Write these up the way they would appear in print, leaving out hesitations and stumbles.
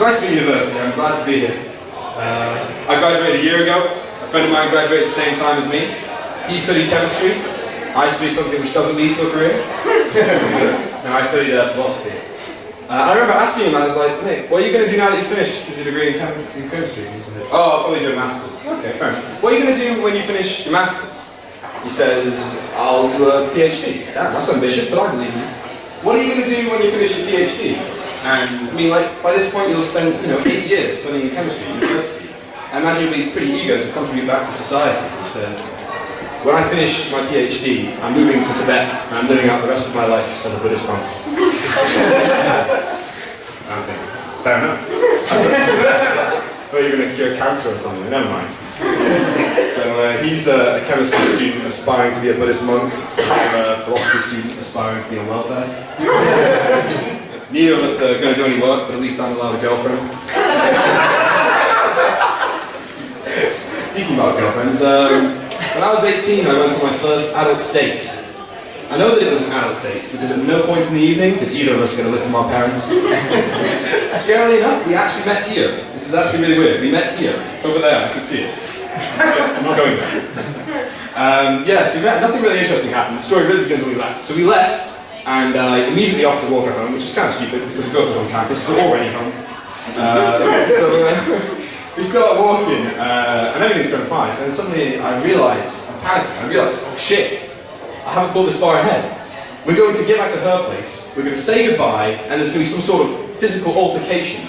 nice to be at university. I'm glad to be here. I graduated a year ago. A friend of mine graduated at the same time as me. He studied chemistry. I studied something which doesn't lead to a career. And I studied philosophy. I remember asking him, I was like, mate, what are you going to do now that you've finished with your degree in chemistry? He said, oh, I'll probably do a master's. Okay, fair enough. What are you going to do when you finish your master's? He says, I'll do a PhD. Damn, that's ambitious, but I believe you. What are you going to do when you finish your PhD? And I mean, like, by this point you'll spend, 8 years studying chemistry at university. I imagine you'll be pretty eager to contribute back to society. He says, when I finish my PhD, I'm moving to Tibet and I'm living out the rest of my life as a Buddhist monk. Okay, fair enough. I thought you were going to cure cancer or something, never mind. So he's a chemistry student aspiring to be a Buddhist monk, I'm a philosophy student aspiring to be on welfare. Neither of us are going to do any work, but at least I'm allowed a girlfriend. Speaking about girlfriends, when I was 18 I went on my first adult date. I know that it was an adult date because at no point in the evening did either of us get a lift from our parents. Scarily enough, we actually met here. This is actually really weird. We met here, over there, I can see it. I'm not going there. Yeah, so we met, nothing really interesting happened. The story really begins when we left. So we left, and immediately off to walk her home, which is kind of stupid because we both live on campus, we're already home. We start walking, and everything's going fine, and suddenly I realise, I'm panicking, I realise, oh shit, I haven't thought this far ahead. We're going to get back to her place, we're going to say goodbye, and there's going to be some sort of physical altercation.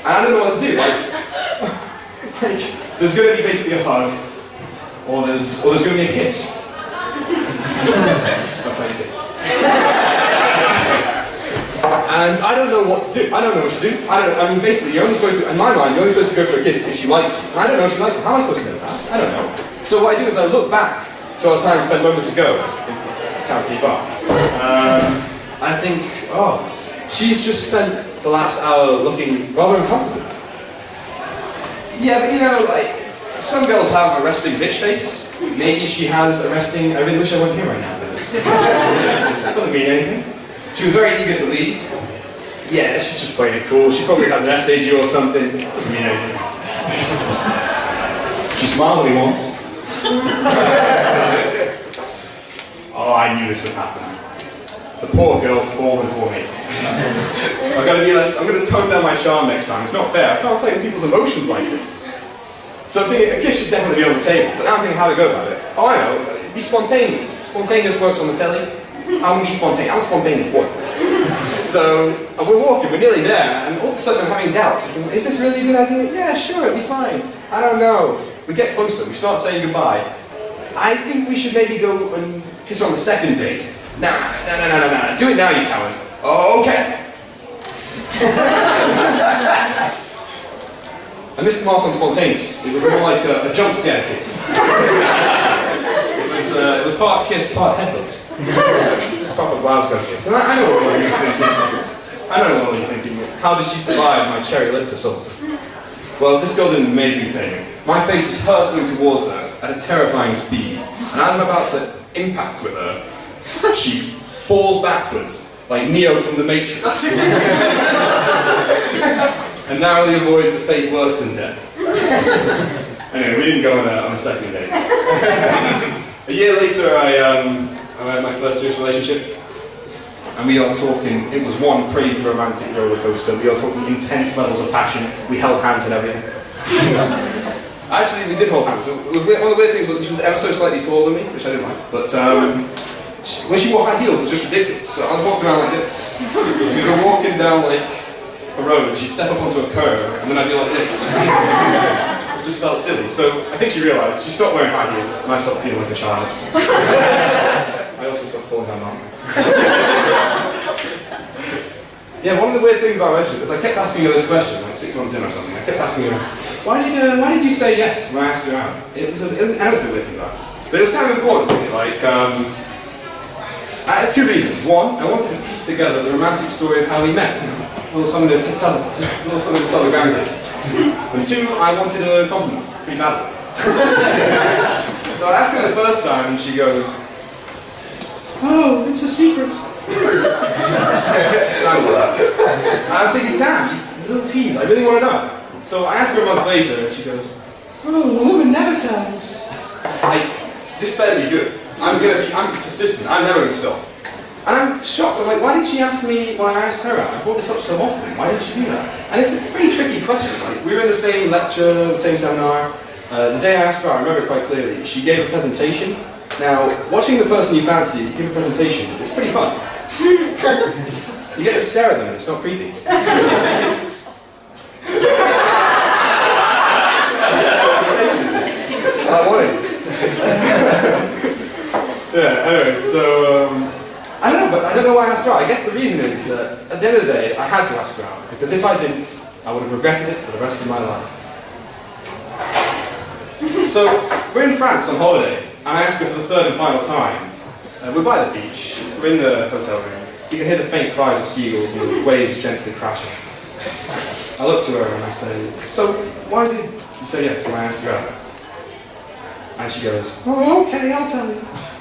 And I don't know what to do, like there's going to be basically a hug, or there's going to be a kiss. That's how you kiss. And I don't know what to do. I don't know what to do. I mean, basically, you're only supposed to, in my mind, you're only supposed to go for a kiss if she likes you. And I don't know if she likes you. How am I supposed to know that? I don't know. So what I do is I look back to our time spent moments ago in County Bar. I think, oh, she's just spent the last hour looking rather uncomfortable. Yeah, but like, some girls have a resting bitch face. Maybe she has a resting, I really wish I wasn't here right now for this. Doesn't mean anything. She was very eager to leave. Yeah, she's just playing it cool. She probably has an essay due or something. Doesn't mean anything. She smiled at me once. Oh, I knew this would happen. The poor girl's fallen for me. I'm going to tone down my charm next time. It's not fair. I can't play with people's emotions like this. So I'm thinking, a kiss should definitely be on the table, but now I'm thinking how to go about it. Oh, I know. Be spontaneous. Spontaneous works on the telly. I want to be spontaneous. I'm a spontaneous boy. So we're walking, we're nearly there, and all of a sudden I'm having doubts. Thinking, is this really a good idea? Yeah, sure, it'll be fine. I don't know. We get closer, we start saying goodbye. I think we should maybe go and kiss her on the second date. Nah. Do it now, you coward. Oh, okay. I missed the mark on spontaneous. It was more like a jump scare kiss. It was part kiss, part headbutt. Proper Glasgow kiss. And I know what you're thinking. I know what you're thinking. How did she survive my cherry lip assault? Well, this girl did an amazing thing. My face is hurtling towards her at a terrifying speed, and as I'm about to impact with her, she falls backwards, like Neo from the Matrix. And narrowly avoids a fate worse than death. Anyway, we didn't go on a second date. A year later, I had my first serious relationship, and we are talking, it was one crazy romantic roller coaster. We are talking intense levels of passion. We held hands and everything. Actually, we did hold hands. It was one of the weird things was that she was ever so slightly taller than me, which I didn't like. But when she wore high heels, it was just ridiculous. So I was walking around like this. We were walking down like a road, she'd step up onto a curve, and then I'd be like this. It just felt silly. So I think she realised. She stopped wearing high heels, and I stopped feeling like a child. I also stopped calling her mum. Yeah, one of the weird things about relationships is I kept asking her this question, like 6 months in or something. I kept asking her, why did you say yes when I asked you out? It was a weird thing about it. But it was kind of important to me, like, I had 2 reasons. One, I wanted to piece together the romantic story of how we met. A little something to tell the grandkids. And 2, I wanted a compliment, pretty badly. So I asked her the first time, and she goes, oh, it's a secret. And I'm thinking, damn, little tease, I really want to know. So I asked her a month later, and she goes, "Oh, a woman never tells." This better be good. I'm persistent, I'm never going to stop. And I'm shocked, I'm like, why didn't she ask me when I asked her out? I brought this up so often, why didn't she do that? And it's a pretty tricky question. Like, we were in the same lecture, the same seminar. The day I asked her out, I remember it quite clearly. She gave a presentation. Now, watching the person you fancy give a presentation is pretty fun. You get to stare at them and it's not creepy. I want it. Yeah, anyway, so, I don't know why I asked her out. I guess the reason is, at the end of the day, I had to ask her out, because if I didn't, I would have regretted it for the rest of my life. So, we're in France on holiday, and I ask her for the third and final time. We're by the beach, we're in the hotel room. You can hear the faint cries of seagulls and the waves gently crashing. I look to her and I say, "So, why did you say yes when I asked you out?" And she goes, "Oh, okay, I'll tell you."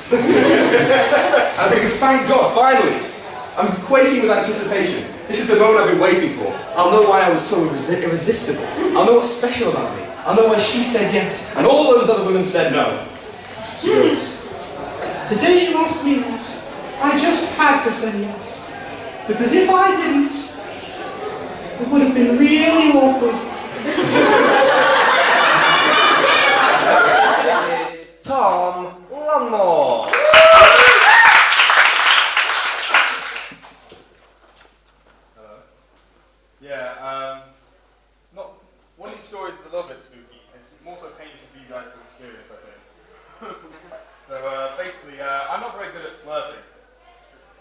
I think, thank God, finally! I'm quaking with anticipation. This is the moment I've been waiting for. I'll know why I was so irresistible. I'll know what's special about me. I'll know why she said yes, and all those other women said no. She goes, "The day you asked me out, I just had to say yes. Because if I didn't, it would have been really awkward." Tom, one more. Hello. Yeah, it's not, one of these stories is a little bit spooky. It's more so painful for you guys to experience, I think. So basically, I'm not very good at flirting.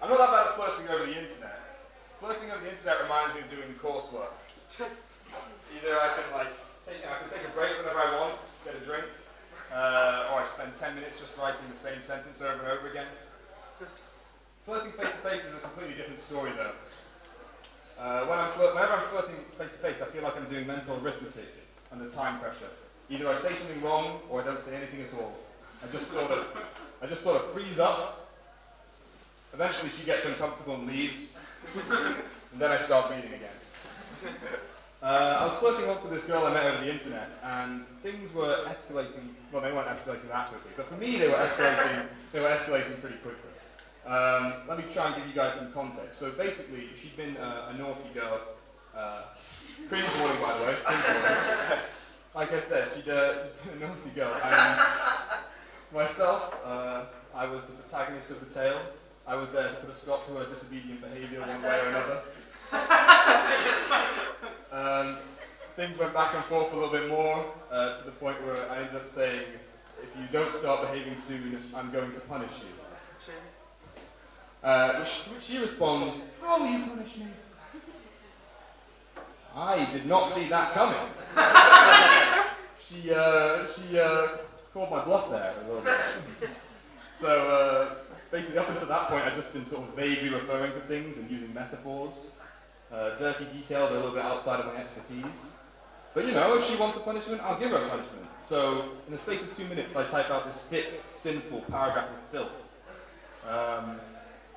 I'm not that bad at flirting over the internet. Flirting over the internet reminds me of doing coursework. Either I can take a break whenever I want, get a drink, or I spend 10 minutes just writing the same sentence over and over again. Flirting face-to-face is a completely different story though. Whenever I'm flirting face-to-face, I feel like I'm doing mental arithmetic under time pressure. Either I say something wrong, or I don't say anything at all. I just sort of freeze up. Eventually she gets uncomfortable and leaves, and then I start reading again. I was flirting once with this girl I met over the internet, and things were escalating. Well, they weren't escalating that quickly, but for me they were escalating. They were escalating pretty quickly. Let me try and give you guys some context. So basically, she'd been a naughty girl. Cringe warning, by the way. Cringe warning. Like I said, she'd been a naughty girl, and myself, I was the protagonist of the tale. I was there to put a stop to her disobedient behaviour one way or another. Things went back and forth a little bit more, to the point where I ended up saying, "If you don't start behaving soon, I'm going to punish you." Which she responds, "How will you punish me?" I did not see that coming. She called my bluff there a little bit. So basically up until that point I'd just been sort of vaguely referring to things and using metaphors. Dirty details are a little bit outside of my expertise. But you know, if she wants a punishment, I'll give her a punishment. So in the space of 2 minutes I type out this thick, sinful paragraph of filth.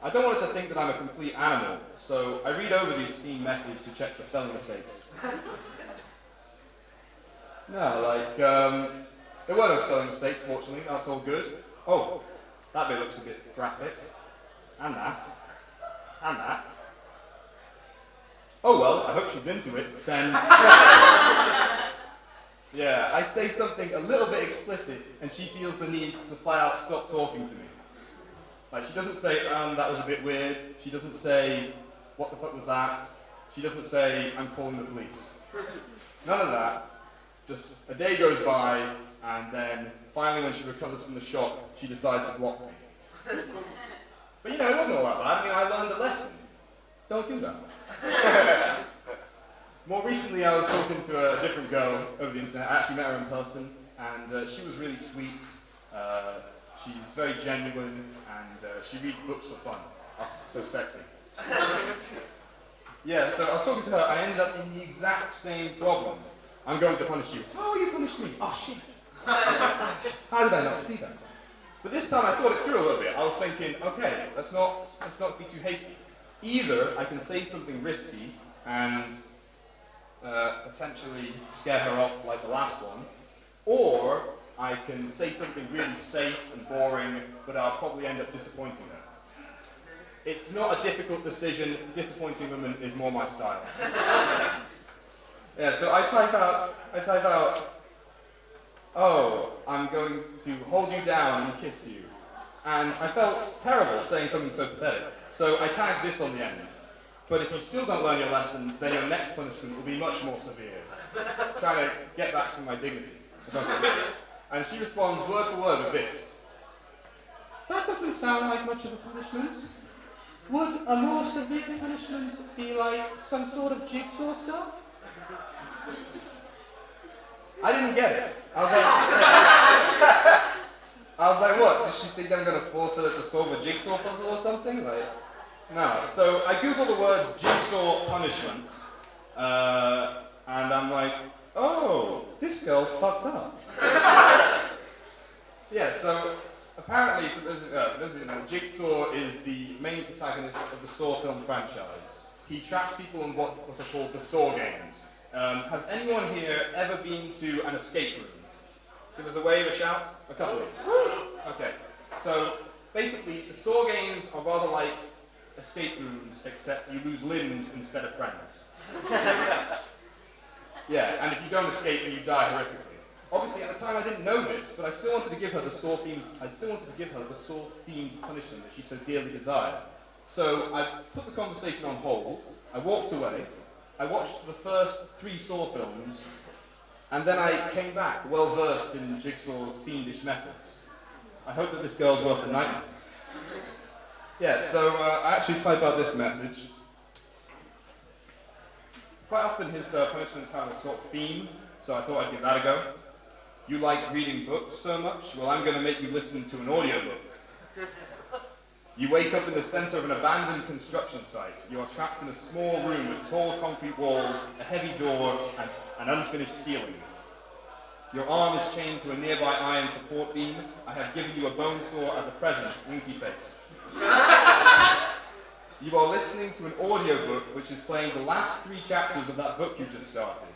I don't want her to think that I'm a complete animal, so I read over the obscene message to check for spelling mistakes. No, there were no spelling mistakes, fortunately, that's all good. Oh, that bit looks a bit graphic. And that. And that. Oh well, I hope she's into it. Send. Yeah, I say something a little bit explicit, and she feels the need to flat out stop talking to me. Like, she doesn't say, that was a bit weird. She doesn't say, what the fuck was that? She doesn't say, I'm calling the police. None of that. Just a day goes by, and then finally when she recovers from the shock, she decides to block me. But you know, it wasn't all that bad. I mean, I learned a lesson. Don't do that. More recently, I was talking to a different girl over the internet. I actually met her in person, and she was really sweet. She's very genuine, and she reads books for fun. Oh, so sexy. Yeah, so I was talking to her. I ended up in the exact same problem. I'm going to punish you. How will you punish me? Oh, shit. How did I not see that? But this time I thought it through a little bit. I was thinking, okay, let's not be too hasty. Either I can say something risky and potentially scare her off like the last one, or I can say something really safe and boring, but I'll probably end up disappointing her. It's not a difficult decision. Disappointing women is more my style. Yeah, so I type out, oh, I'm going to hold you down and kiss you. And I felt terrible saying something so pathetic. So I tagged this on the end. But if you still don't learn your lesson, then your next punishment will be much more severe. Trying to get back some of my dignity. And she responds word for word with this. That doesn't sound like much of a punishment. Would a more severe punishment be like some sort of jigsaw stuff? I didn't get it. I was like, what? Does she think I'm going to force her to solve a jigsaw puzzle or something? Like, no. So I Googled the words jigsaw punishment, and I'm like, oh, this girl's fucked up. Yeah, so apparently, for those of you who know, Jigsaw is the main protagonist of the Saw film franchise. He traps people in what are called the Saw games. Has anyone here ever been to an escape room? Give us a wave, a shout. A couple of you. Okay. So basically, the Saw games are rather like escape rooms, except you lose limbs instead of friends. Yeah, and if you don't escape, then you die horrifically. Obviously, at the time I didn't know this, but I still wanted to give her the Saw themed. I still wanted to give her the Saw themed punishment that she so dearly desired. So I put the conversation on hold. I walked away. I watched the first 3 Saw films, and then I came back well versed in Jigsaw's fiendish methods. I hope that this girl's worth the nightmares. Yeah, so I actually type out this message. Quite often his punishments have a sort of theme, so I thought I'd give that a go. You like reading books so much? Well, I'm going to make you listen to an audiobook. You wake up in the center of an abandoned construction site. You are trapped in a small room with tall concrete walls, a heavy door, and an unfinished ceiling. Your arm is chained to a nearby iron support beam. I have given you a bone saw as a present, winky face. You are listening to an audiobook which is playing the last 3 chapters of that book you just started.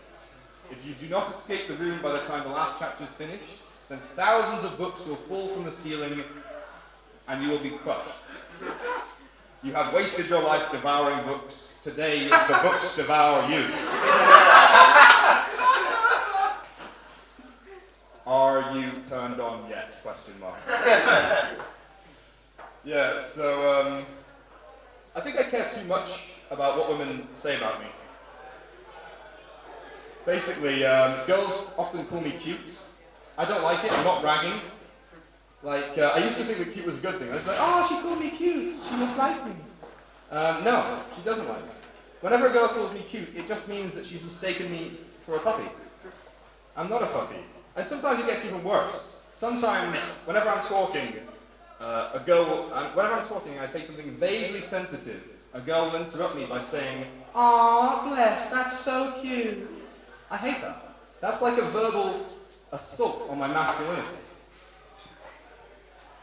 If you do not escape the room by the time the last chapter is finished, then thousands of books will fall from the ceiling and you will be crushed. You have wasted your life devouring books. Today, the books devour you. Are you turned on yet? Question mark. Yeah, so I think I care too much about what women say about me. Basically, girls often call me cute. I don't like it, I'm not bragging. Like, I used to think that cute was a good thing. I was like, oh, she called me cute, she must like me. No, she doesn't like me. Whenever a girl calls me cute, it just means that she's mistaken me for a puppy. I'm not a puppy. And sometimes it gets even worse. Sometimes, whenever I'm talking, whenever I'm talking, I say something vaguely sensitive. A girl will interrupt me by saying, "Aw, bless, that's so cute." I hate that. That's like a verbal assault on my masculinity.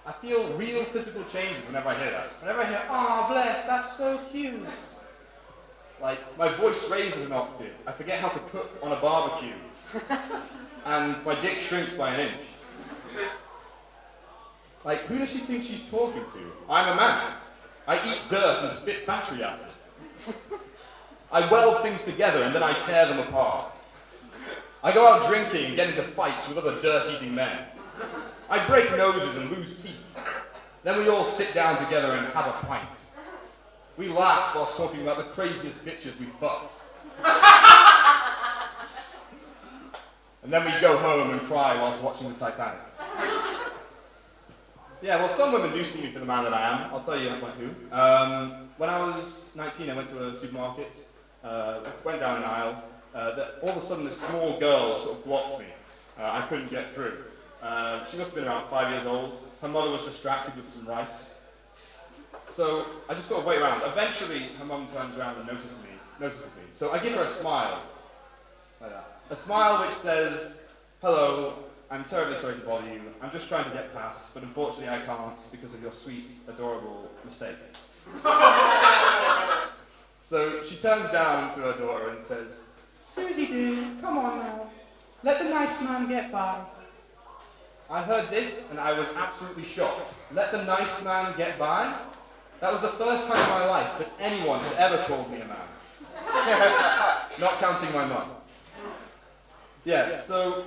I feel real physical changes whenever I hear that. Whenever I hear, "Aw, bless, that's so cute." Like, my voice raises an octave. I forget how to cook on a barbecue. And my dick shrinks by an inch. Like, who does she think she's talking to? I'm a man. I eat dirt and spit battery acid. I weld things together and then I tear them apart. I go out drinking and get into fights with other dirt-eating men. I break noses and lose teeth. Then we all sit down together and have a pint. We laugh whilst talking about the craziest bitches we fucked. And then we go home and cry whilst watching the Titanic. Yeah, well, some women do see me for the man that I am. I'll tell you like who. When I was 19, I went to a supermarket, went down an aisle. All of a sudden, this small girl sort of blocked me. I couldn't get through. She must have been around 5 years old. Her mother was distracted with some rice. So I just sort of wait around. Eventually, her mum turns around and notices me. So I give her a smile, like that. A smile which says, "Hello, I'm terribly sorry to bother you. I'm just trying to get past, but unfortunately I can't because of your sweet, adorable mistake." So she turns down to her daughter and says, Susie dear, come on now. Let the nice man get by. I heard this and I was absolutely shocked. Let the nice man get by? That was the first time in my life that anyone had ever called me a man. Not counting my mum. Yeah, so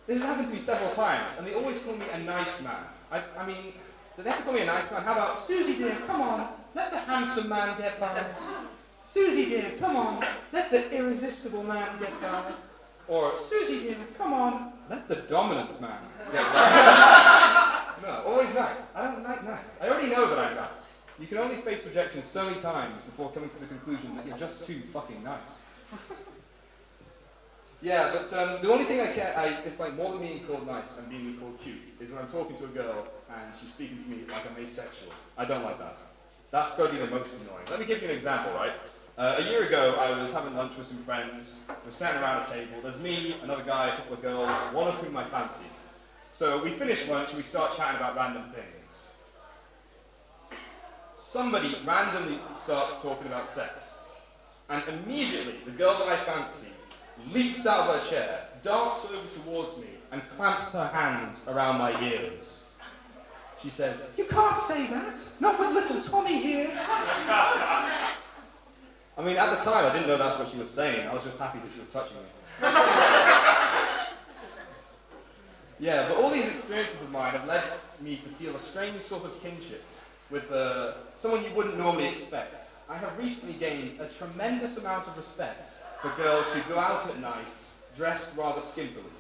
this has happened to me several times, and they always call me a nice man. I mean, do they have to call me a nice man? How about, Susie dear, come on. Let the handsome man get by. Susie dear, come on. Let the irresistible man get by. or Susie dear, come on. let the dominant man get by? No, always nice. I don't like nice. I already know that I'm nice. You can only face rejection so many times before coming to the conclusion that you're just too fucking nice. Yeah, but the only thing I dislike more than being called nice and being called cute is when I'm talking to a girl and she's speaking to me like I'm asexual. I don't like that. That's got to be the most annoying. Let me give you an example, right? A year ago, I was having lunch with some friends. We're sitting around a table. There's me, another guy, a couple of girls, one of whom I fancied. So we finish lunch and we start chatting about random things. Somebody randomly starts talking about sex. And immediately, the girl that I fancy leaps out of her chair, darts over towards me, and clamps her hands around my ears. She says, You can't say that. Not with little Tommy here. I mean, at the time, I didn't know that's what she was saying. I was just happy that she was touching me. Yeah, but all these experiences of mine have led me to feel a strange sort of kinship with someone you wouldn't normally expect. I have recently gained a tremendous amount of respect for girls who go out at night dressed rather skimpily.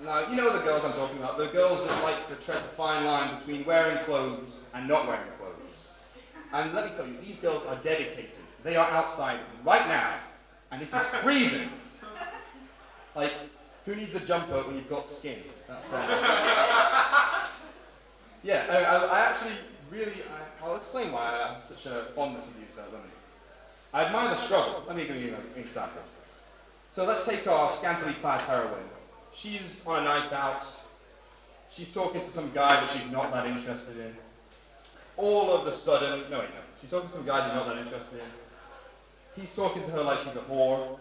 Now, you know the girls I'm talking about, the girls that like to tread the fine line between wearing clothes and not wearing clothes. And let me tell you, these girls are dedicated. They are outside right now, and it is freezing. Like, who needs a jumper when you've got skin? That's yeah, I actually really, I'll explain why I have such a fondness of these women. I admire the struggle. Let me give you an example. So let's take our scantily clad heroine. She's on a night out. She's talking to some guy that she's not that interested in. All of a sudden, no. She's talking to some guy she's not that interested in. He's talking to her like she's a whore.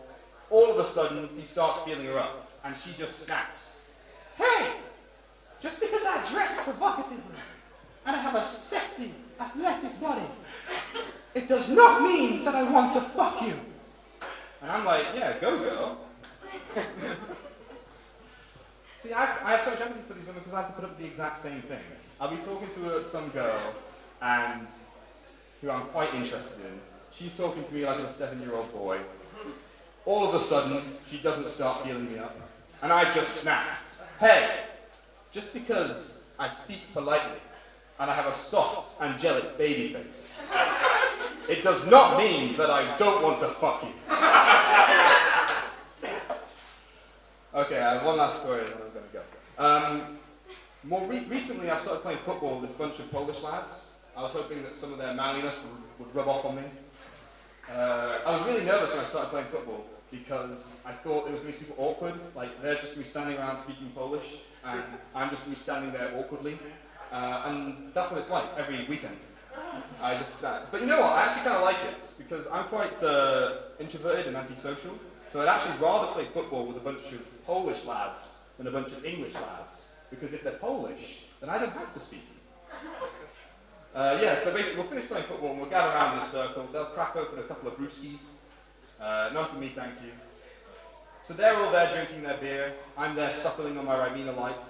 All of a sudden, he starts feeling her up, and she just snaps. Hey! Just because I dress provocatively and I have a sexy, athletic body, it does not mean that I want to fuck you. And I'm like, yeah, go girl. See, I have so much empathy for these women because I have to put up with the exact same thing. I'll be talking to some girl and who I'm quite interested in. She's talking to me like I'm a 7-year-old boy. All of a sudden, she doesn't start feeling me up. And I just snap. Hey, just because I speak politely and I have a soft, angelic baby face, it does not mean that I don't want to fuck you. Okay, I have one last story and then I'm going to go. Recently, I started playing football with this bunch of Polish lads. I was hoping that some of their manliness would rub off on me. I was really nervous when I started playing football because I thought it was going to be super awkward. Like, they're just going to be standing around speaking Polish, and I'm just going to be standing there awkwardly. And that's what it's like every weekend. But you know what? I actually kind of like it because I'm quite introverted and antisocial. So I'd actually rather play football with a bunch of Polish lads than a bunch of English lads. Because if they're Polish, then I don't have to speak to them. Yeah, so basically we'll finish playing football and we'll gather around in a circle. They'll crack open a couple of brewskis. None for me, thank you. So they're all there drinking their beer. I'm there suckling on my Ribena Light.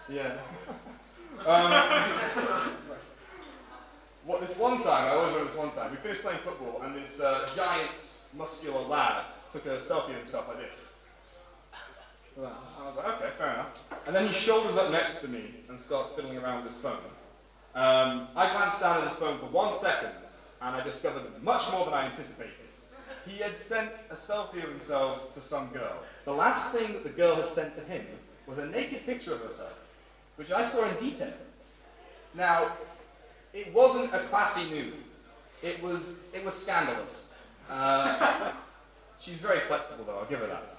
Yeah. This one time, I always remember this one time, we finished playing football and this giant, muscular lad took a selfie of himself like this. I was like, okay, fair enough. And then he shoulders up next to me and starts fiddling around with his phone. I glanced down at his phone for 1 second and I discovered much more than I anticipated. He had sent a selfie of himself to some girl. The last thing that the girl had sent to him was a naked picture of herself, which I saw in detail. Now, it wasn't a classy nude. It was scandalous. She's very flexible though, I'll give her that.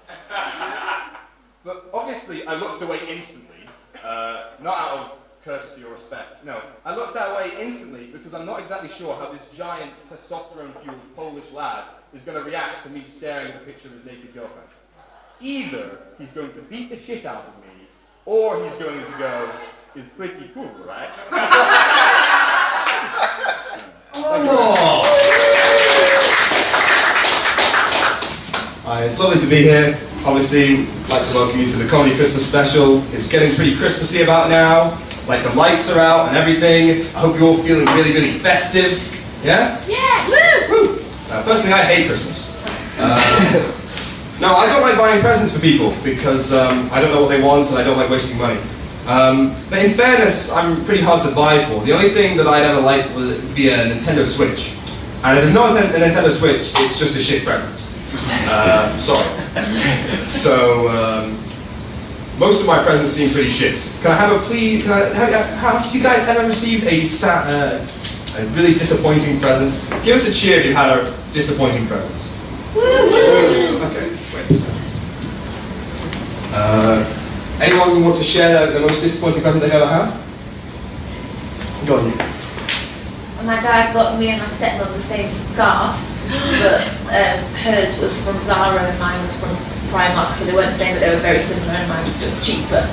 But obviously I looked away instantly, not out of courtesy or respect. No, I looked that way instantly because I'm not exactly sure how this giant testosterone-fueled Polish lad is going to react to me staring at a picture of his naked girlfriend. Either he's going to beat the shit out of me, or he's going to go, "It's pretty cool, right?" Hi, it's lovely to be here. Obviously, I'd like to welcome you to the Comedy Christmas special. It's getting pretty Christmassy about now. Like the lights are out and everything. I hope you're all feeling really, really festive. Yeah? Yeah! Woo! Woo! Personally, I hate Christmas. No, I don't like buying presents for people because I don't know what they want and I don't like wasting money. But in fairness, I'm pretty hard to buy for. The only thing that I'd ever like would be a Nintendo Switch. And if it's not a Nintendo Switch, it's just a shit present. Sorry. So, most of my presents seem pretty shit. Can I have a plea? Have you guys ever received a really disappointing present? Give us a cheer if you had a disappointing present. Okay, wait a second. Anyone want to share the most disappointing present they've ever had? Go on, you. My dad got me and my stepmom the same scarf, but hers was from Zara and mine was from Primark, so they weren't saying that they were very similar and mine was just cheaper.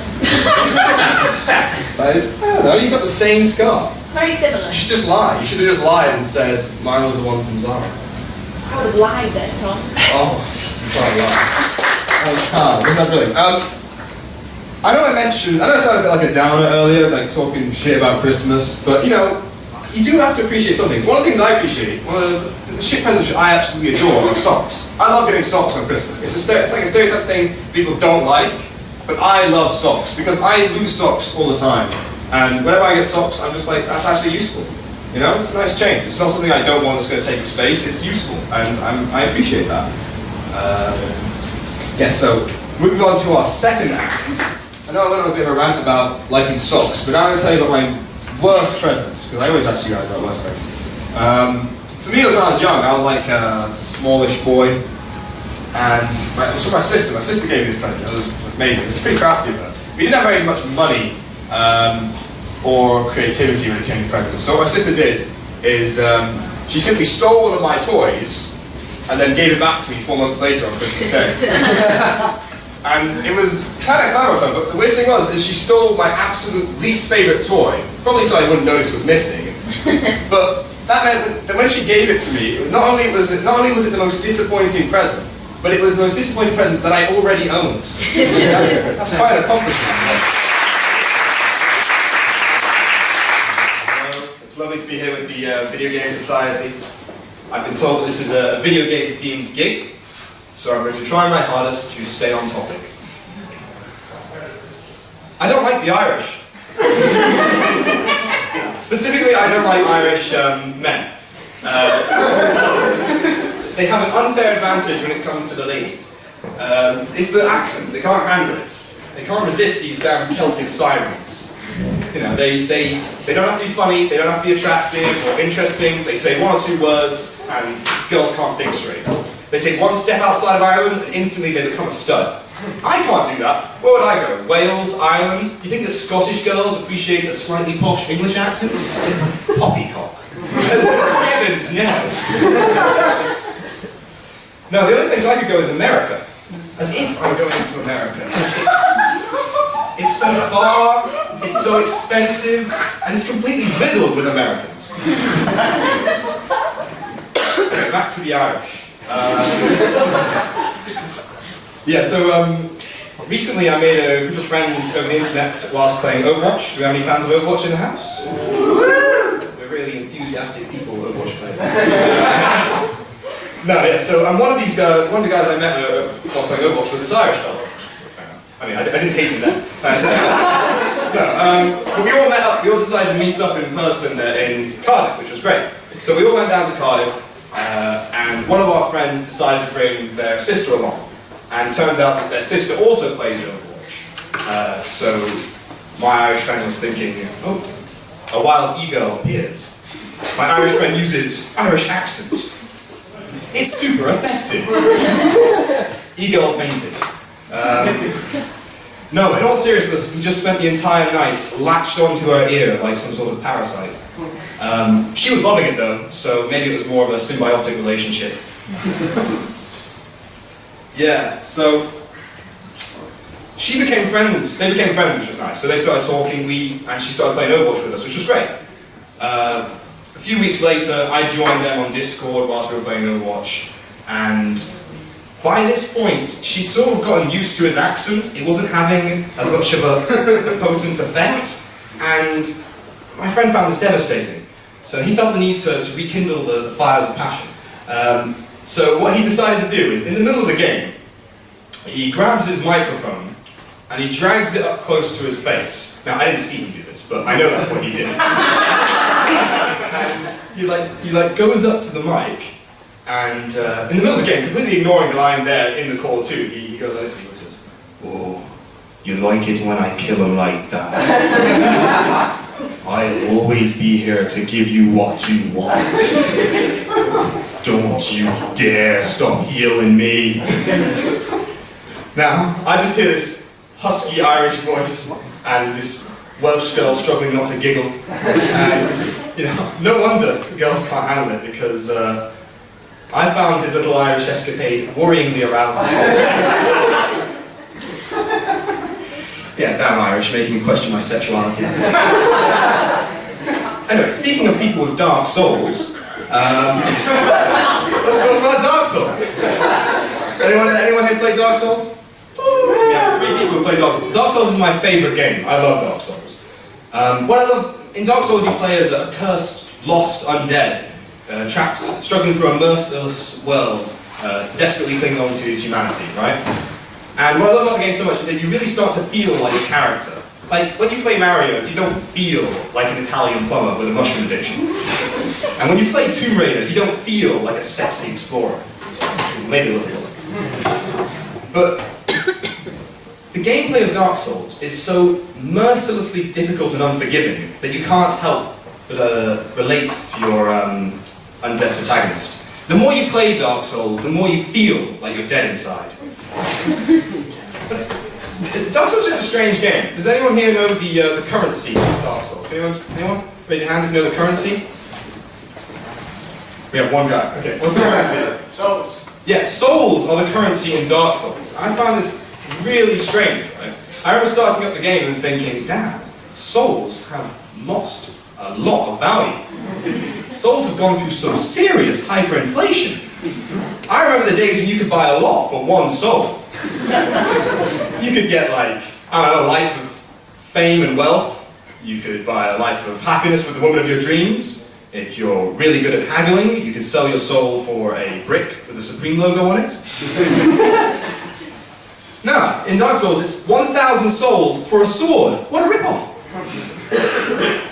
That is, I don't know, you got the same scarf. Very similar. You should just lie. You should have just lied and said, mine was the one from Zara. I would have lied then, Tom. Oh, you can't lie. Oh, you can't. Isn't that brilliant? I know I sounded a bit like a downer earlier, like talking shit about Christmas, but you know, you do have to appreciate some things. One of the things I appreciate, one of the shit presents I absolutely adore are socks. I love getting socks on Christmas. It's like a stereotype thing people don't like, but I love socks because I lose socks all the time. And whenever I get socks, I'm just like, that's actually useful. You know, it's a nice change. It's not something I don't want that's going to take up space. It's useful, and I appreciate that. So moving on to our second act. I know I went on a bit of a rant about liking socks, but I'm going to tell you about my worst present, because I always ask you guys about worst presents. For me, it was when I was young. I was like a smallish boy, and it was from my sister. My sister gave me this present. It was amazing. It was pretty crafty of her. We didn't have very much money or creativity when it came to presents. So what my sister did is she simply stole one of my toys and then gave it back to me 4 months later on Christmas Day. And it was kind of clever of her, but the weird thing was, is she stole my absolute least favourite toy, probably so I wouldn't notice it was missing. But that meant that when she gave it to me, not only was it the most disappointing present, but it was the most disappointing present that I already owned. That's quite an accomplishment. It's lovely to be here with the Video Game Society. I've been told that this is a video game themed gig. So I'm going to try my hardest to stay on topic. I don't like the Irish. Specifically, I don't like Irish men. They have an unfair advantage when it comes to the ladies. It's the accent. They can't handle it. They can't resist these damn Celtic sirens. You know, they don't have to be funny, they don't have to be attractive or interesting. They say 1 or 2 words and girls can't think straight. They take 1 step outside of Ireland and instantly they become a stud. I can't do that. Where would I go? Wales, Ireland? You think that Scottish girls appreciate a slightly posh English accent? Poppycock. Heavens, no. No, the only place I could go is America. As if I'm going to America. It's so far, it's so expensive, and it's completely riddled with Americans. Okay, back to the Irish. Recently I made a group of friends over the internet whilst playing Overwatch. Do we have any fans of Overwatch in the house? We're really enthusiastic people, Overwatch players. One of the guys I met whilst playing Overwatch was this Irish fellow. I mean, I didn't hate him then. But we all met up, we all decided to meet up in person in Cardiff, which was great. So we all went down to Cardiff. And one of our friends decided to bring their sister along. And it turns out that their sister also plays Overwatch. So my Irish friend was thinking, oh, a wild e-girl appears. My Irish friend uses Irish accent. It's super effective. E-girl fainted. No, in all seriousness, he just spent the entire night latched onto her ear like some sort of parasite. She was loving it though, so maybe it was more of a symbiotic relationship. Yeah, so they became friends, which was nice. So they started talking, and she started playing Overwatch with us, which was great. A few weeks later, I joined them on Discord whilst we were playing Overwatch, and by this point, she'd sort of gotten used to his accent. It wasn't having as much of a potent effect, and my friend found this devastating. So he felt the need to rekindle the fires of passion. So what he decided to do is, in the middle of the game, he grabs his microphone and he drags it up close to his face. Now, I didn't see him do this, but I know that's what he did. And he goes up to the mic, and in the middle of the game, completely ignoring that I'm there in the call too, he goes like this, and he goes, "Oh, you like it when I kill him like that? I'll always be here to give you what you want. Don't you dare stop healing me." Now, I just hear this husky Irish voice and this Welsh girl struggling not to giggle. And, no wonder the girls can't handle it, because I found his little Irish escapade worryingly arousing. Yeah, damn Irish, making me question my sexuality. Anyway, speaking of people with dark souls, let's talk about Dark Souls. Anyone here play Dark Souls? Yeah, 3 people who play Dark Souls. Dark Souls is my favourite game. I love Dark Souls. What I love, in Dark Souls you play as a cursed, lost undead, trapped, struggling through a merciless world, desperately clinging on to his humanity, right? And what I love about the game so much is that you really start to feel like a character. Like, when you play Mario, you don't feel like an Italian plumber with a mushroom addiction. And when you play Tomb Raider, you don't feel like a sexy explorer. Maybe a little bit. But the gameplay of Dark Souls is so mercilessly difficult and unforgiving that you can't help but relate to your undead protagonist. The more you play Dark Souls, the more you feel like you're dead inside. Dark Souls is just a strange game. Does anyone here know the currency of Dark Souls? Anyone? Raise your hand if you know the currency. We have one guy. Okay, what's the currency? Souls. Yeah, souls are the currency in Dark Souls. I found this really strange, right? I remember starting up the game and thinking, damn, souls have lost a lot of value. Souls have gone through some serious hyperinflation. I remember the days when you could buy a lot for 1 soul. You could get, like, I don't know, a life of fame and wealth. You could buy a life of happiness with the woman of your dreams. If you're really good at haggling, you could sell your soul for a brick with a Supreme logo on it. No, in Dark Souls it's 1,000 souls for a sword. What a rip-off!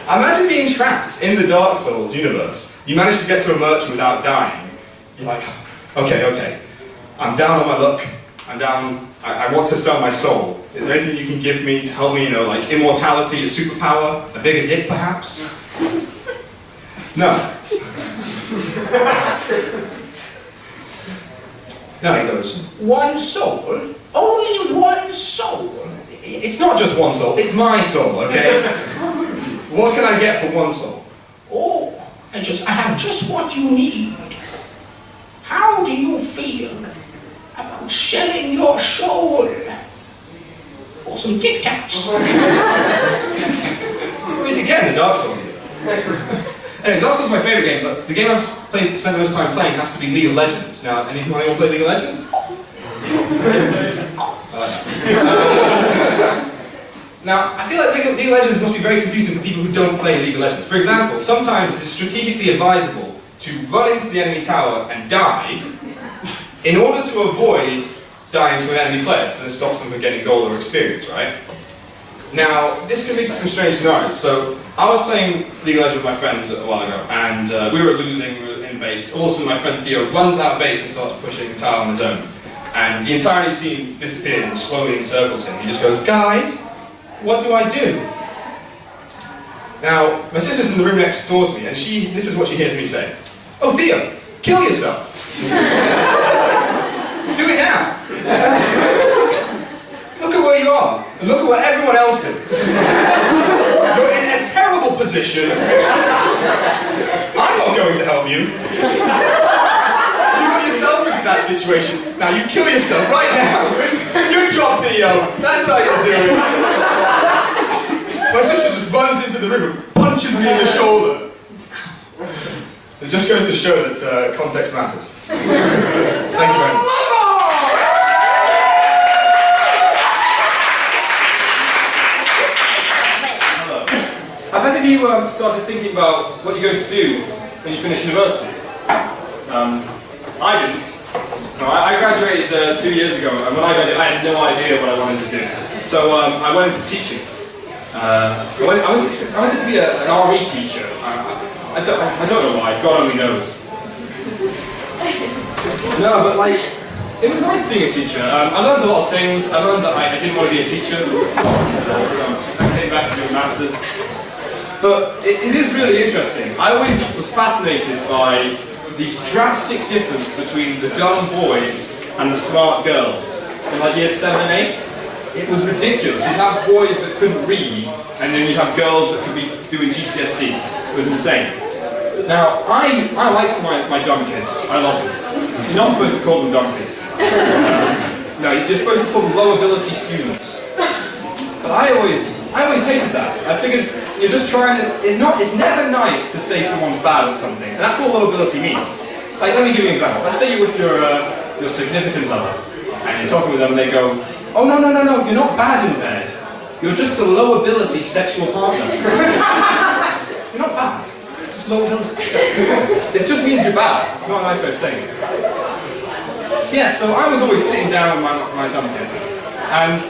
Imagine being trapped in the Dark Souls universe. You manage to get to a merchant without dying. You're like, okay, I'm down on my luck. I'm down, I want to sell my soul. Is there anything you can give me to help me, like immortality, a superpower, a bigger dick perhaps? No. Now he goes, 1 soul? Only 1 soul? It's not just 1 soul, it's my soul, okay? What can I get for 1 soul? Oh, I have just what you need. How do you feel about selling your soul for some Tic Tacs? So we again the Dark Souls here. Anyway, Dark Souls is my favourite game, but the game I've spent the most time playing has to be League of Legends. Now, anyone play League of Legends? Now, I feel like League of Legends must be very confusing for people who don't play League of Legends. For example, sometimes it is strategically advisable to run into the enemy tower and die in order to avoid dying to an enemy player, so this stops them from getting gold or experience, right? Now, this can lead to some strange scenarios. So, I was playing League of Legends with my friends a while ago, and we were losing, we were in base. All of a sudden, my friend Theo runs out of base and starts pushing the tower on his own. And the entire team disappears and slowly encircles him. He just goes, guys, what do I do? Now, my sister's in the room next door to me, and this is what she hears me say. Oh, Theo, kill yourself. Do it now. Look at where you are. look at where everyone else is. You're in a terrible position. I'm not going to help you. You got yourself into that situation. Now you kill yourself right now. Good job, Theo. That's how you do it. My sister just runs into the room and punches me in the shoulder. It just goes to show that context matters. Thank you very much. Hello. Have any of you started thinking about what you're going to do when you finish university? I didn't. No, I graduated 2 years ago, and when I graduated, I had no idea what I wanted to do. So I went into teaching. I wanted to be an RE teacher. I don't know why, God only knows. No, but like, it was nice being a teacher. I learned a lot of things. I learned that I didn't want to be a teacher. So I came back to do a master's. But it is really interesting. I always was fascinated by the drastic difference between the dumb boys and the smart girls in like years 7 and 8. It was ridiculous. You'd have boys that couldn't read, and then you'd have girls that could be doing GCSE. It was insane. Now, I liked my dumb kids. I loved them. You're not supposed to call them dumb kids. No, you're supposed to call them low ability students. But I always hated that. I figured you're just trying to. It's never nice to say someone's bad at something, and that's what low ability means. Like, let me give you an example. Let's say you're with your significant other, and you're talking with them, and they go, "Oh no, you're not bad in bed. You're just a low ability sexual partner." You're not bad. It's just low ability. It just means you're bad. It's not a nice way of saying it. Yeah, so I was always sitting down with my dumb kids, and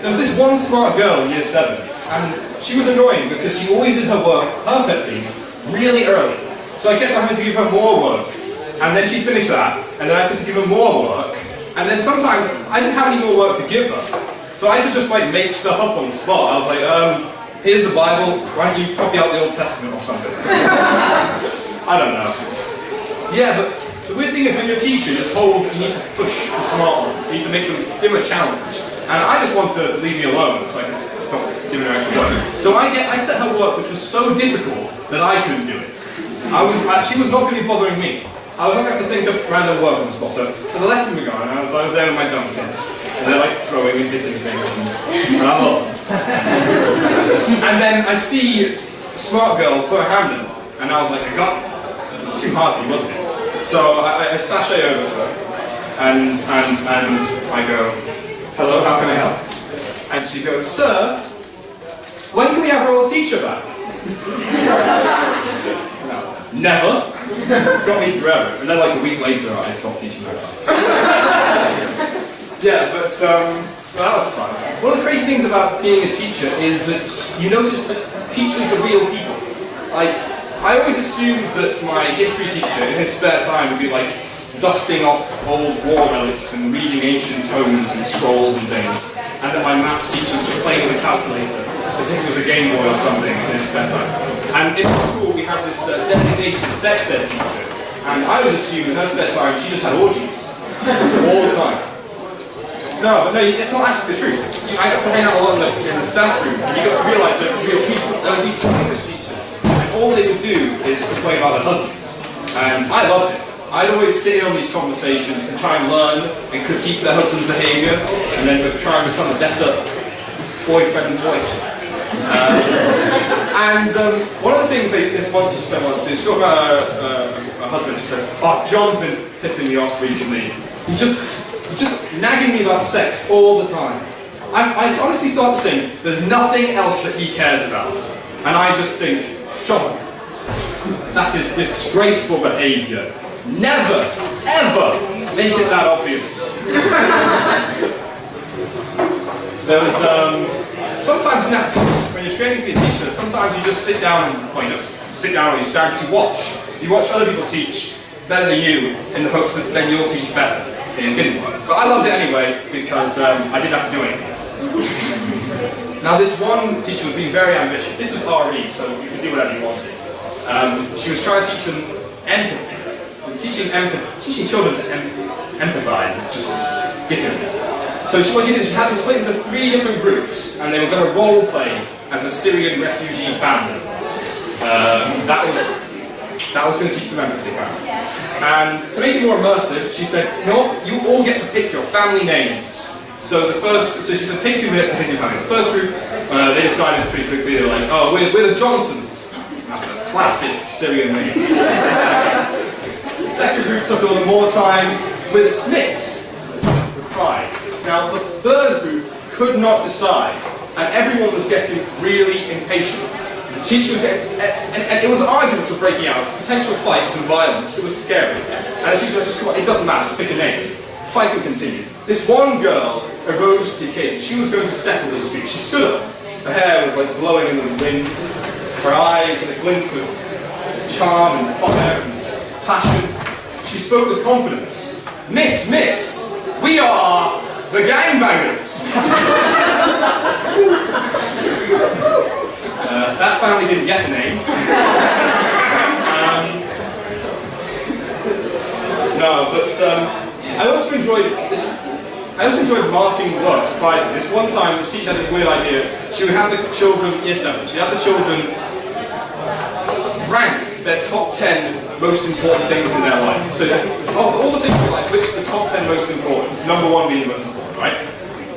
there was this one smart girl in year 7, and she was annoying because she always did her work perfectly, really early. So I kept having to give her more work, and then she'd finish that, and then I had to give her more work, and then sometimes I didn't have any more work to give her. So I had to just like make stuff up on the spot. I was like, here's the Bible, why don't you copy out the Old Testament or something? I don't know. Yeah, but the weird thing is when you're a teacher, you're told you need to push the smart ones, you need to give them a challenge. And I just wanted her to leave me alone so I could stop giving her extra work. So I set her work which was so difficult that I couldn't do it. She was not going to be bothering me. I was not going to have to think of random work on the spot. So the lesson began, and I was there with my dumb kids. And they're like throwing and hitting things, and I love them. And then I see a smart girl put her hand in, and I was like, I got it. It was too hard for you, wasn't it? So I sashay over to her, and I go, "Hello, how can I help?" And she goes, "Sir, when can we have our old teacher back?" No, never. Got me forever. And then like a week later, I stopped teaching my class. Yeah, but that was fun. One of the crazy things about being a teacher is that you notice that teachers are real people. Like, I always assumed that my history teacher in his spare time would be like dusting off old war relics and reading ancient tomes and scrolls and things, and that my maths teacher was just playing with a calculator as if it was a Game Boy or something in his spare time. And in school we had this designated sex ed teacher, and I was assuming in her spare time she just had orgies all the time. No, it's not actually the truth. I got to hang out a lot in the staff room, and you got to realise they're real people. There was these two English teachers, and all they would do is complain about their husbands, and I loved it. I'd always sit in on these conversations and try and learn and critique their husband's behaviour, and then try and become a better boyfriend and wife. One of the things this one teacher said once, she was talking about her husband, she said, "Oh, John's been pissing me off recently. He's just nagging me about sex all the time." I honestly start to think there's nothing else that he cares about. And I just think, John, that is disgraceful behaviour. Never, ever make it that obvious. There was, sometimes you have to, when you're training to be a teacher, sometimes you just sit down and, well, you don't sit down or you stand, you watch. You watch other people teach better than you in the hopes that then you'll teach better. It didn't work. But I loved it anyway because I didn't have to do anything. Now this one teacher was being very ambitious. This was RE, so you could do whatever you wanted. She was trying to teach them empathy. And teaching children to empathise is just difficult. So what she did is she had them split into 3 different groups, and they were going to role play as a Syrian refugee family. That was going to teach them empathy, apparently. And to make it more immersive, she said, you know what, you all get to pick your family names. So she said, take 2 minutes to pick your family. The first group, they decided pretty quickly, they were like, oh, we're the Johnsons. That's a classic Syrian name. The second group took a little more time, we're the Smiths. With pride. Now, the third group could not decide, and everyone was getting really impatient. The teacher was getting, and it was arguments were breaking out, potential fights and violence. It was scary. And the teacher was just, come on, it doesn't matter, just pick a name. Fighting continued. This one girl arose to the occasion. She was going to settle the dispute. She stood up. Her hair was like blowing in the wind. Her eyes had a glimpse of charm and fire and passion. She spoke with confidence. Miss, we are the gangbangers. That family didn't get a name. I also enjoyed marking work, surprisingly. This one time, this teacher had this weird idea. She would have the children, year 7, she'd have the children rank their top 10 most important things in their life. So of all the things in your life, which are the top 10 most important? Number 1 being the most important, right?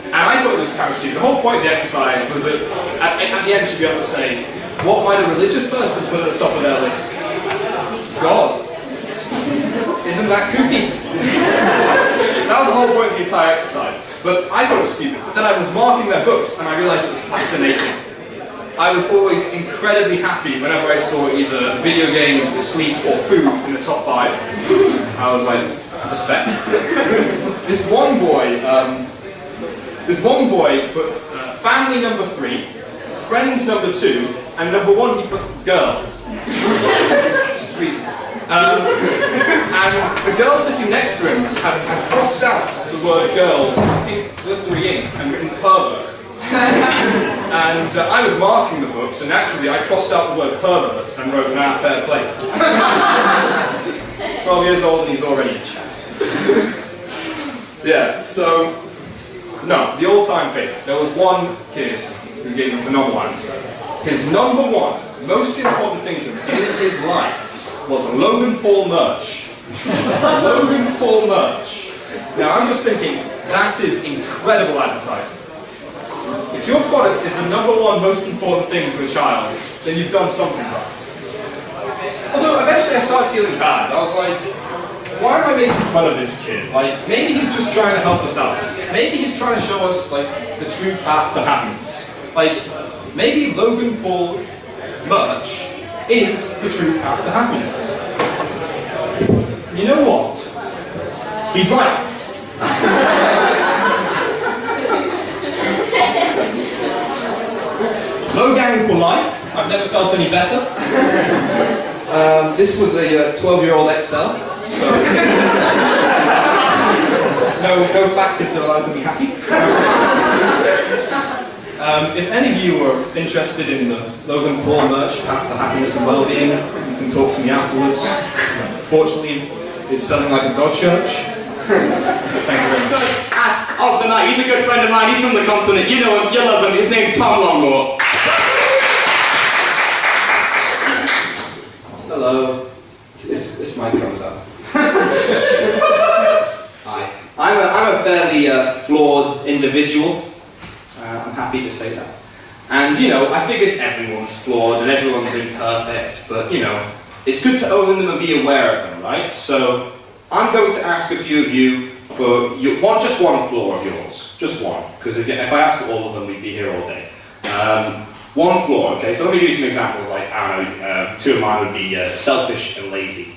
And I thought it was kind of stupid. The whole point of the exercise was that at the end she'd be able to say, what might a religious person put at the top of their list? God. Isn't that kooky? That was the whole point of the entire exercise. But I thought it was stupid. But then I was marking their books and I realised it was fascinating. I was always incredibly happy whenever I saw either video games, sleep, or food in the top 5. I was like, respect. This one boy put family number 3, friends number 2, and number 1 he put girls. It's reasonable. And the girl sitting next to him had crossed out the word girls in glittery ink and written pervert. And I was marking the book, so naturally I crossed out the word pervert and wrote, nah, fair play. 12 years old and he's already in chat. Yeah, so, no, the all-time favourite. There was one kid who gave a phenomenal answer. His number 1 most important thing to him in his life was Logan Paul merch. Logan Paul merch. Now I'm just thinking, that is incredible advertising. If your product is the number 1 most important thing to a child, then you've done something right. Although eventually I started feeling bad. I was like, why am I making fun of this kid? Like, maybe he's just trying to help us out. Maybe he's trying to show us, like, the true path to happiness. Like, maybe Logan Paul merch is the true path to happiness. You know what? He's right. Low gang for life. I've never felt any better. This was a 12-year-old XL. So no fat kids are allowed to be happy. If any of you are interested in the Logan Paul merch, Path to Happiness and Wellbeing, you can talk to me afterwards. Fortunately, it's selling like a God church. Thank you very much. Of the night, he's a good friend of mine, he's from the continent, you know him, you love him, his name's Tom Longmore. Hello. This mic comes up. Hi. I'm a fairly flawed individual. I'm happy to say that. And, you know, I figured everyone's flawed and everyone's imperfect, but, you know, it's good to own them and be aware of them, right? So, I'm going to ask a few of you for just one flaw of yours. Just one. Because if I asked for all of them, we'd be here all day. One flaw, okay? So let me give you some examples, like, I don't know, 2 of mine would be selfish and lazy.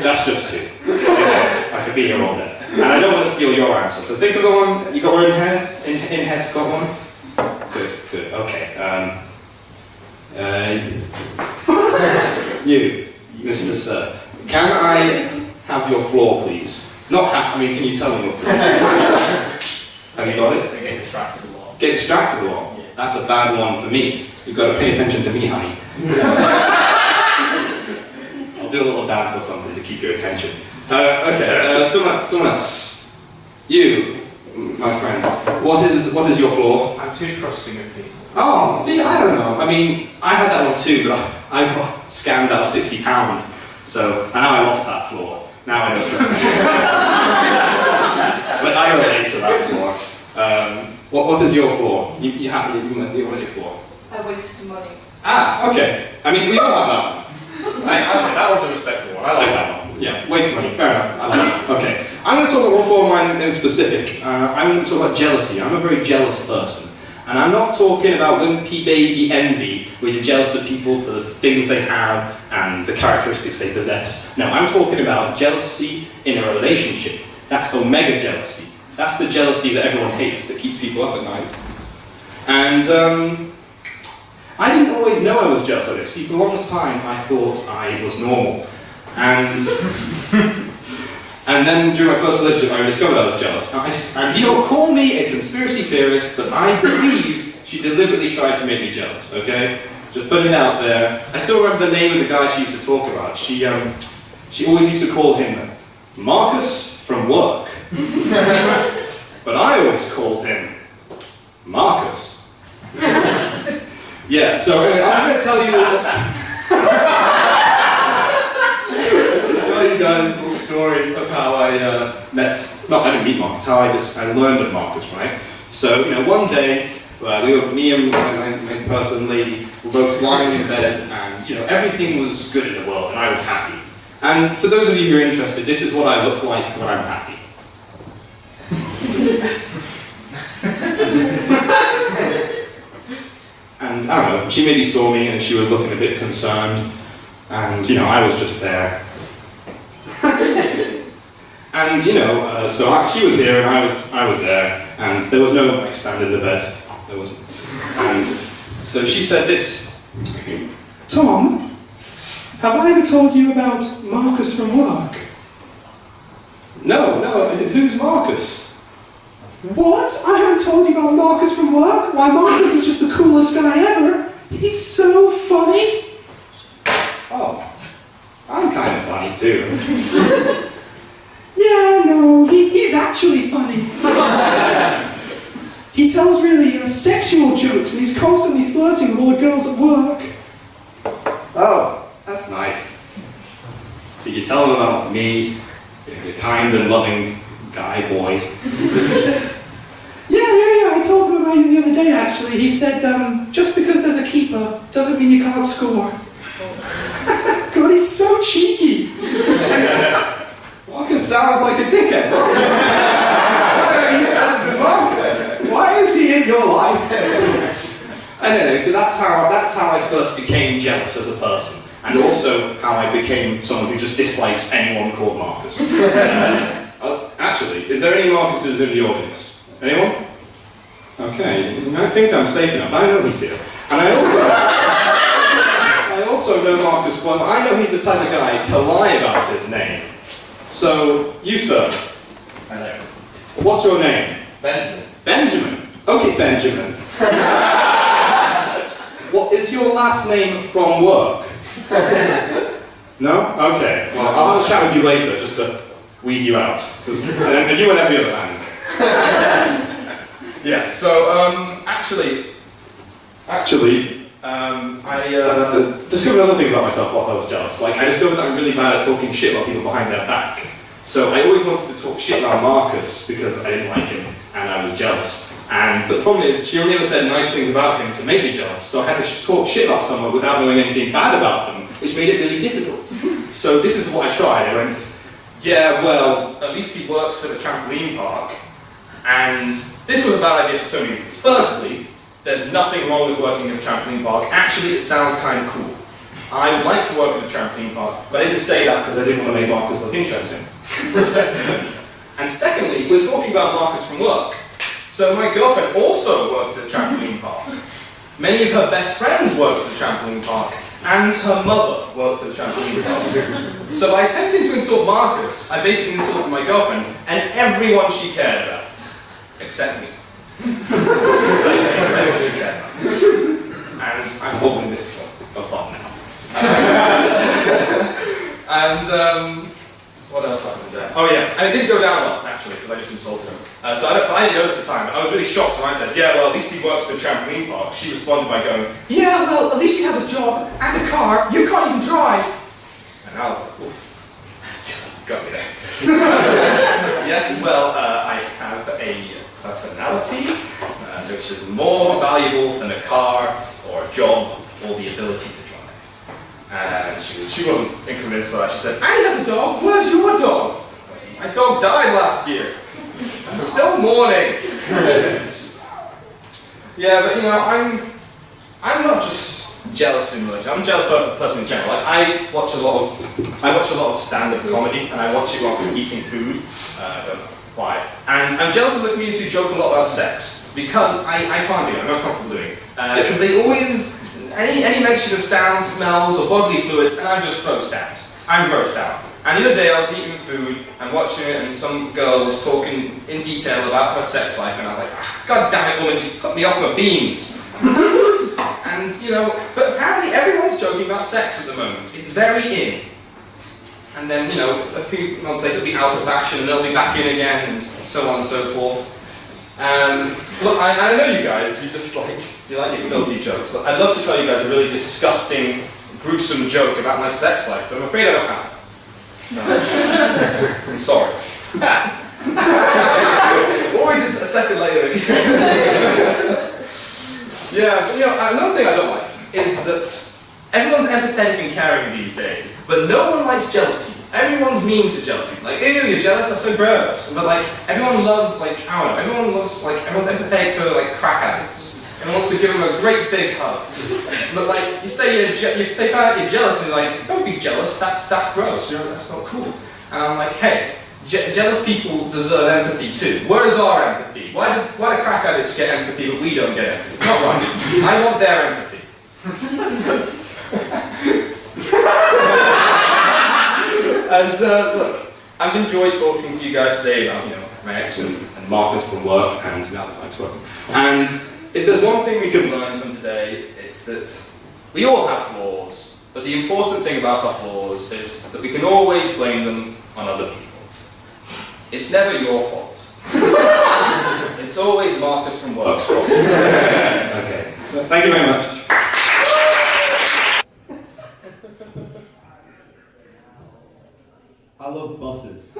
That's just 2. Okay, I could be here all day. And I don't want to steal your answer, so think of the one, you got one in head? In head, got one? Good, okay. You, Mr. Sir, can I have your floor, please? Not have, I mean, can you tell me your floor? Have you got it? Get distracted a lot. Get distracted a lot? Yeah. That's a bad one for me. You've got to pay attention to me, honey. I'll do a little dance or something to keep your attention. Okay, someone else. You, my friend, what is your flaw? I'm too trusting of people. Oh, see, I don't know. I mean, I had that one too, but I got scammed out of £60. So, and now I lost that flaw. Now I don't trust anyone. But I relate to that flaw. What is your flaw? What is your flaw? I waste money. Ah, okay. I mean, we all have that one. That one's a respectable one. I like that one. Yeah, waste money, fair enough. I like that. Okay. I'm going to talk about one flaw of mine in specific. I'm going to talk about jealousy. I'm a very jealous person. And I'm not talking about wimpy baby envy, where you're jealous of people for the things they have and the characteristics they possess. No, I'm talking about jealousy in a relationship. That's omega jealousy. That's the jealousy that everyone hates, that keeps people up at night. And I didn't always know I was jealous of it. See, for the longest time, I thought I was normal. And then during my first relationship, I discovered I was jealous. And you know, call me a conspiracy theorist, but I believe she deliberately tried to make me jealous, okay? Just putting it out there. I still remember the name of the guy she used to talk about. She always used to call him Marcus from work. But I always called him Marcus. Yeah, so anyway, I'm going to tell you you guys a little story of how I met, no, I didn't meet Marcus, how I learned of Marcus, right? So, you know, one day, me and my person, lady, were both lying in bed, and, you know, everything was good in the world, and I was happy. And for those of you who are interested, this is what I look like when I'm happy. And, I don't know, she maybe saw me, and she was looking a bit concerned, and, you know, I was just there. And you know, so she was here and I was there, and there was no like stand in the bed. There wasn't. And so she said this: Tom, have I ever told you about Marcus from work? No, who's Marcus? What? I haven't told you about Marcus from work? Why, Marcus is just the coolest guy ever. He's so funny. Oh, I'm kind of funny too. Yeah, no, he's actually funny. He tells really sexual jokes, and he's constantly flirting with all the girls at work. Oh, that's nice. Did you tell him about me, the kind and loving guy boy? Yeah, I told him about you the other day, actually. He said, just because there's a keeper doesn't mean you can't score. God, he's so cheeky. Marcus sounds like a dickhead. That's Marcus. Why is he in your life? Anyway, so that's how I first became jealous as a person, and also how I became someone who just dislikes anyone called Marcus. Actually, is there any Marcuses in the audience? Anyone? Okay, I think I'm safe enough. I know he's here, and I also know Marcus well. I know he's the type of guy to lie about his name. So, you, sir. Hello. What's your name? Benjamin. Benjamin? Okay, Benjamin. What is your last name from work? No? Okay. Well, I'll have a chat with you later just to weed you out. And you and every other man. Yeah, so, actually, I discovered other things about myself whilst I was jealous. Like, I discovered that I'm really bad at talking shit about people behind their back. So I always wanted to talk shit about Marcus because I didn't like him and I was jealous. But the problem is, she only ever said nice things about him to make me jealous. So I had to talk shit about someone without knowing anything bad about them, which made it really difficult. So this is what I tried. I went, yeah, well, at least he works at a trampoline park. And this was a bad idea for so many reasons. Firstly, there's nothing wrong with working at a trampoline park. Actually, it sounds kind of cool. I would like to work at a trampoline park, but I didn't say that because I didn't want to make Marcus look interesting. And secondly, we're talking about Marcus from work. So my girlfriend also works at a trampoline park. Many of her best friends work at a trampoline park, and her mother works at a trampoline park. So by attempting to insult Marcus, I basically insulted my girlfriend and everyone she cared about, except me. And I'm holding this for fun now. And what else happened there? Oh yeah, and it didn't go down well, actually, because I just insulted her. So I didn't notice at the time, but I was really shocked when I said, yeah, well, at least he works at the trampoline park. She responded by going, yeah, well, at least he has a job and a car. You can't even drive. And I was like, oof, got me there. Yes, well, I have a personality, which is more valuable than a car or a job or the ability to drive. And she wasn't convinced by that. She said, Annie has a dog. Where's your dog? My dog died last year. I'm still mourning. Yeah, but you know, I'm not just jealous in religion. I'm a jealous person in general. Like I watch a lot of stand-up comedy, and I watch it whilst eating food. I don't know why. And I'm jealous of the community who joke a lot about sex because I can't do it. I'm not comfortable doing it because they always any mention of sound, smells, or bodily fluids, and I'm just grossed out. I'm grossed out. And the other day I was eating food and watching it, and some girl was talking in detail about her sex life, and I was like, God damn it, woman, you cut me off my beans. And you know, but apparently everyone's joking about sex at the moment. It's very in. And then, you know, a few months later it'll be out of fashion, and they'll be back in again, and so on and so forth. Look, I know you guys, you like your filthy jokes. Look, I'd love to tell you guys a really disgusting, gruesome joke about my sex life, but I'm afraid I don't have it. So, I'm sorry. Always a second later. Yeah, but you know, another thing I don't like is that everyone's empathetic and caring these days, but no one likes jealous people. Everyone's mean to jealous people. Like, ew, you're jealous, that's so gross. But like, everyone loves, like, I don't know, everyone's empathetic to, like, crack addicts. Everyone wants to give them a great big hug. But like, you say they find out you're jealous, and you're like, don't be jealous, that's gross, you know, that's not cool. And I'm like, hey, jealous people deserve empathy too. Where is our empathy? Why do crack addicts get empathy but we don't get empathy? It's not right. I want their empathy. And look, I've enjoyed talking to you guys today about, you know, my ex and Marcus from work, and now that Mike's working. And if there's one thing we can learn from today, it's that we all have flaws, but the important thing about our flaws is that we can always blame them on other people. It's never your fault. It's always Marcus from work's fault. Okay. Thank you very much. I love buses.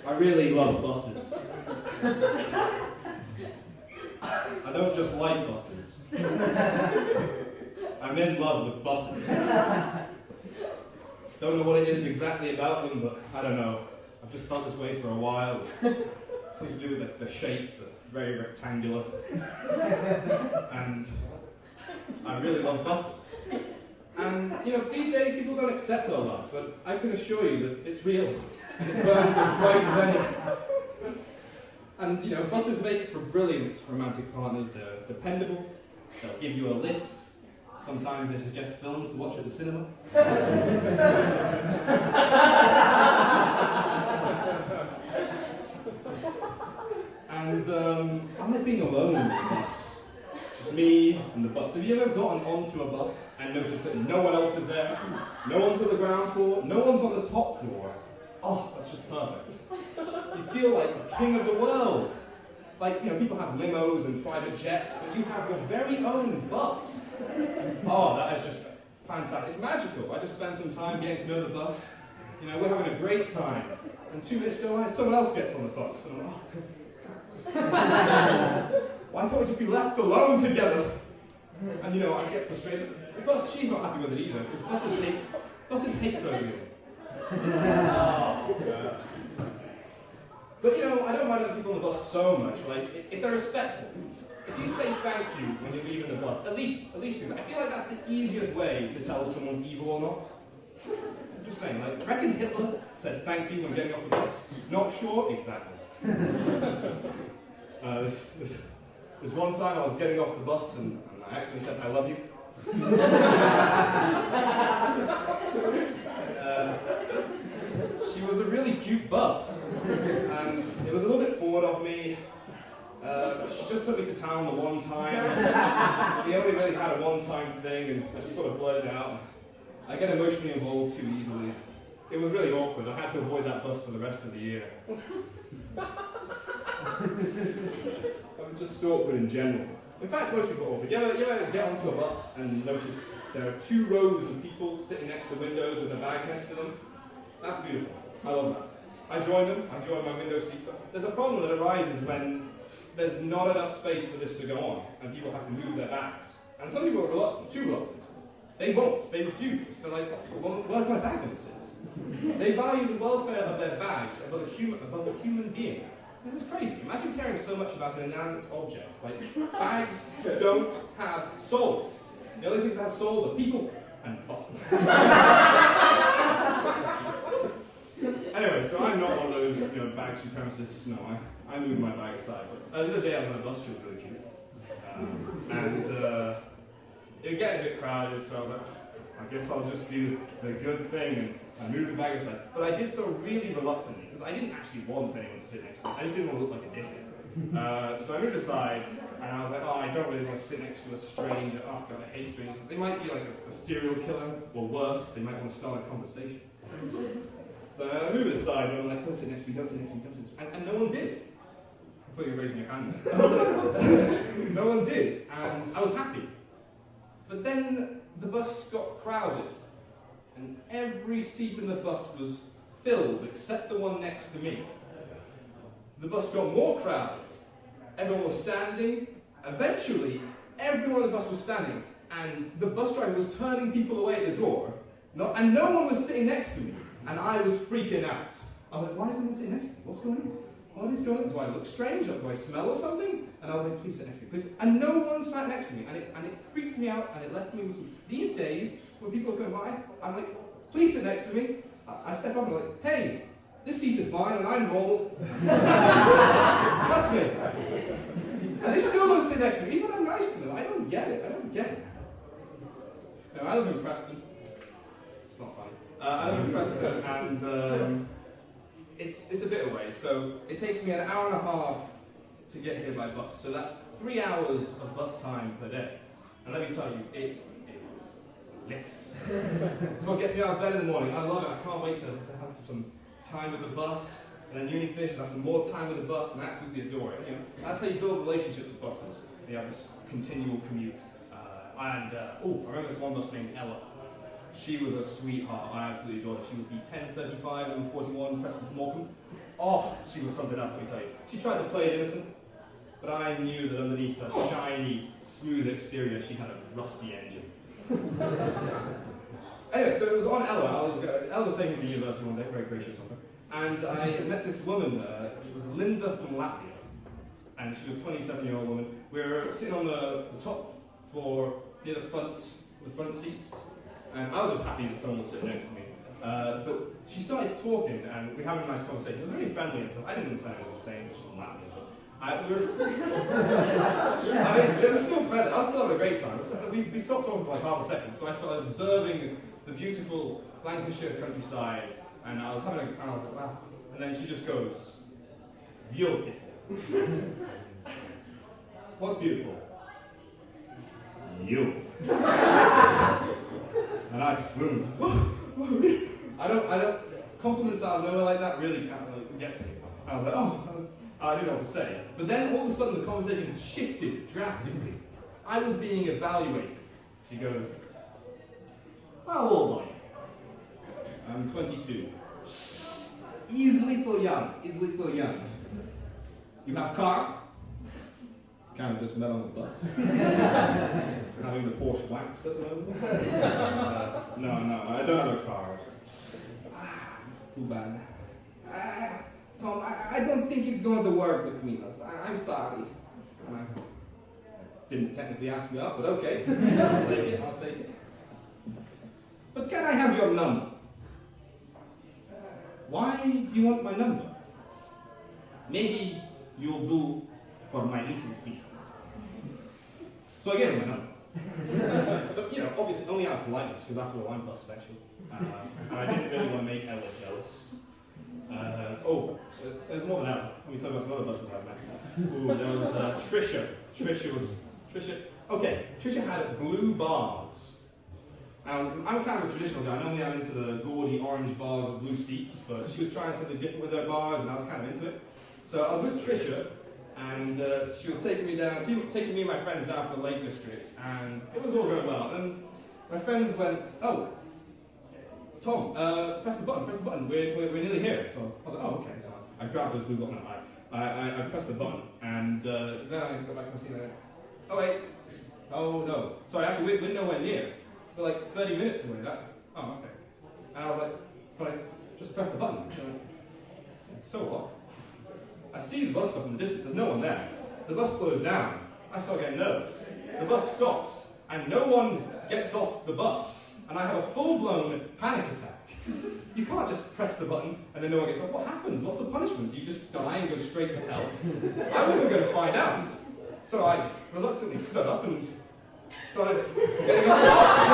I really love buses. I don't just like buses. I'm in love with buses. Don't know what it is exactly about them, but I don't know. I've just felt this way for a while. Something to do with the shape, very rectangular. And I really love buses. And, you know, these days people don't accept our love, but I can assure you that it's real. And it burns as bright as any. And, you know, buses make for brilliant romantic partners. They're dependable. They'll give you a lift. Sometimes they suggest films to watch at the cinema. And I like being alone in the bus. Just me and the bus. Have you ever gotten onto a bus and noticed that no one else is there? No one's on the ground floor, no one's on the top floor. Oh, that's just perfect. You feel like the king of the world. Like, you know, people have limos and private jets, but you have your very own bus. Oh, that is just fantastic. It's magical. I just spent some time getting to know the bus. You know, we're having a great time. And 2 minutes go by, someone else gets on the bus. And I'm like, oh, why can't we just be left alone together? And you know, I get frustrated. The bus, she's not happy with it either, because buses hate phobia. But you know, I don't mind other people on the bus so much. Like, if they're respectful, if you say thank you when you're leaving the bus, at least do that. I feel like that's the easiest way to tell if someone's evil or not. I'm just saying, like, I reckon Hitler said thank you when getting off the bus. Not sure exactly. There's one time I was getting off the bus and I accidentally said I love you. She was a really cute bus, and it was a little bit forward of me. She just took me to town the one time. We only really had a one-time thing, and I just sort of blurted it out. I get emotionally involved too easily. It was really awkward. I had to avoid that bus for the rest of the year. I'm just awkward in general. In fact, most people are awkward. You ever get onto a bus and notice there are 2 rows of people sitting next to windows with their bags next to them? That's beautiful. I love that. I join them. I join my window seat. But there's a problem that arises when there's not enough space for this to go on and people have to move their bags. And some people are reluctant, too reluctant. They won't. They refuse. They're like, well, where's my bag going to sit? They value the welfare of their bags above a human being. This is crazy. Imagine caring so much about an inanimate object. Like, bags don't have souls. The only things that have souls are people and buses. Anyway, so I'm not one of those, bag supremacists. No, I move my bag aside. But the other day I was on a bus, she was really cute. And it was getting a bit crowded, so I was like, I guess I'll just do the good thing and move the bag aside. But I did so really reluctantly, because I didn't actually want anyone to sit next to me. I just didn't want to look like a dickhead. So I moved aside, and I was like, oh, I don't really want to sit next to a stranger. Oh, God, I hate strangers. They might be like a serial killer, or worse, they might want to start a conversation. So I moved aside, and I'm like, don't sit next to me, don't sit next to me, don't sit next to me. And no one did. I thought you were raising your hand. No one did, and I was happy. But then the bus got crowded, and every seat in the bus was filled except the one next to me. The bus got more crowded. Everyone was standing. Eventually, everyone on the bus was standing, and the bus driver was turning people away at the door, and no one was sitting next to me, and I was freaking out. I was like, why is no one sitting next to me? What's going on? What is going on? Do I look strange? Do I smell or something? And I was like, please sit next to me, please. And no one sat next to me, and it freaked me out, and it left me with some... These days, when people are coming by, I'm like, please sit next to me. I step up and I'm like, hey, this seat is mine, and I'm normal. Trust me. And they still don't sit next to me, even when I'm nice to them. I don't get it. Now, I live in Preston. It's not funny. I live in Preston, and it's a bit away, so it takes me an hour and a half to get here by bus. So that's 3 hours of bus time per day. And let me tell you, it is bliss. It's what gets me out of bed in the morning. I love it. I can't wait to have some time with the bus, and then uni finishes, have some more time with the bus, and absolutely adore it. That's how you build relationships with buses. You have this continual commute. I remember this one bus named Ella. She was a sweetheart. I absolutely adored her. She was the 1035 and 41 Preston to Morecambe. Oh, she was something else, let me tell you. She tried to play it innocent, but I knew that underneath her shiny, smooth exterior, she had a rusty engine. Anyway, so it was on Ella. Ella was taking me to university one day, very gracious of her. And I met this woman, it was Linda from Latvia. And she was a 27-year-old woman. We were sitting on the top floor near the front seats. And I was just happy that someone was sitting next to me. But she started talking, and we were having a nice conversation. It was really friendly and stuff. I didn't understand what she was saying, she was Latvia, but it was still friendly. I was still having a great time. We stopped talking for like half a second, so I started observing the beautiful Lancashire countryside, and I was like, wow. And then she just goes, beautiful. What's beautiful? You. And I swooned. I don't, compliments out of nowhere like that really can't get to me. I was like, I didn't know what to say. But then all of a sudden the conversation shifted drastically. I was being evaluated. She goes, how old are you? I'm 22. He's little young. You have car? Kind of just met on the bus. Having the Porsche waxed at the moment. No, I don't have a car. Too bad. Tom, I don't think it's going to work between us. I'm sorry. I didn't technically ask you out, but okay. I'll take it. But can I have your number? Why do you want my number? Maybe you'll do for my little sister. So I gave her my number. But obviously only out of politeness, because after all I'm bus sexual. And I didn't really want to make Ella jealous. There's more than Ella. Let me tell you about some other buses I've met. There was Trisha. Trisha had blue bars I'm kind of a traditional guy. Normally I'm into the gaudy orange bars with blue seats, but she was trying something different with her bars, and I was kind of into it. So I was with Trisha, and she was taking me and my friends down from the Lake District, and it was all going well. And my friends went, "Oh, Tom, press the button, we're nearly here." So I was like, "Oh, okay." So I grabbed those blue buttons, I pressed the button, and then I got back to my seat and I went, "Oh wait, oh no. Sorry, actually we're nowhere near. We're like 30 minutes away." Oh, okay. And I was like, "But just press the button." So what? I see the bus stop in the distance, there's no one there. The bus slows down. I start getting nervous. The bus stops, and no one gets off the bus. And I have a full-blown panic attack. You can't just press the button and then no one gets off. What happens? What's the punishment? Do you just die and go straight to hell? I wasn't going to find out. So I reluctantly stood up and started getting off the bus.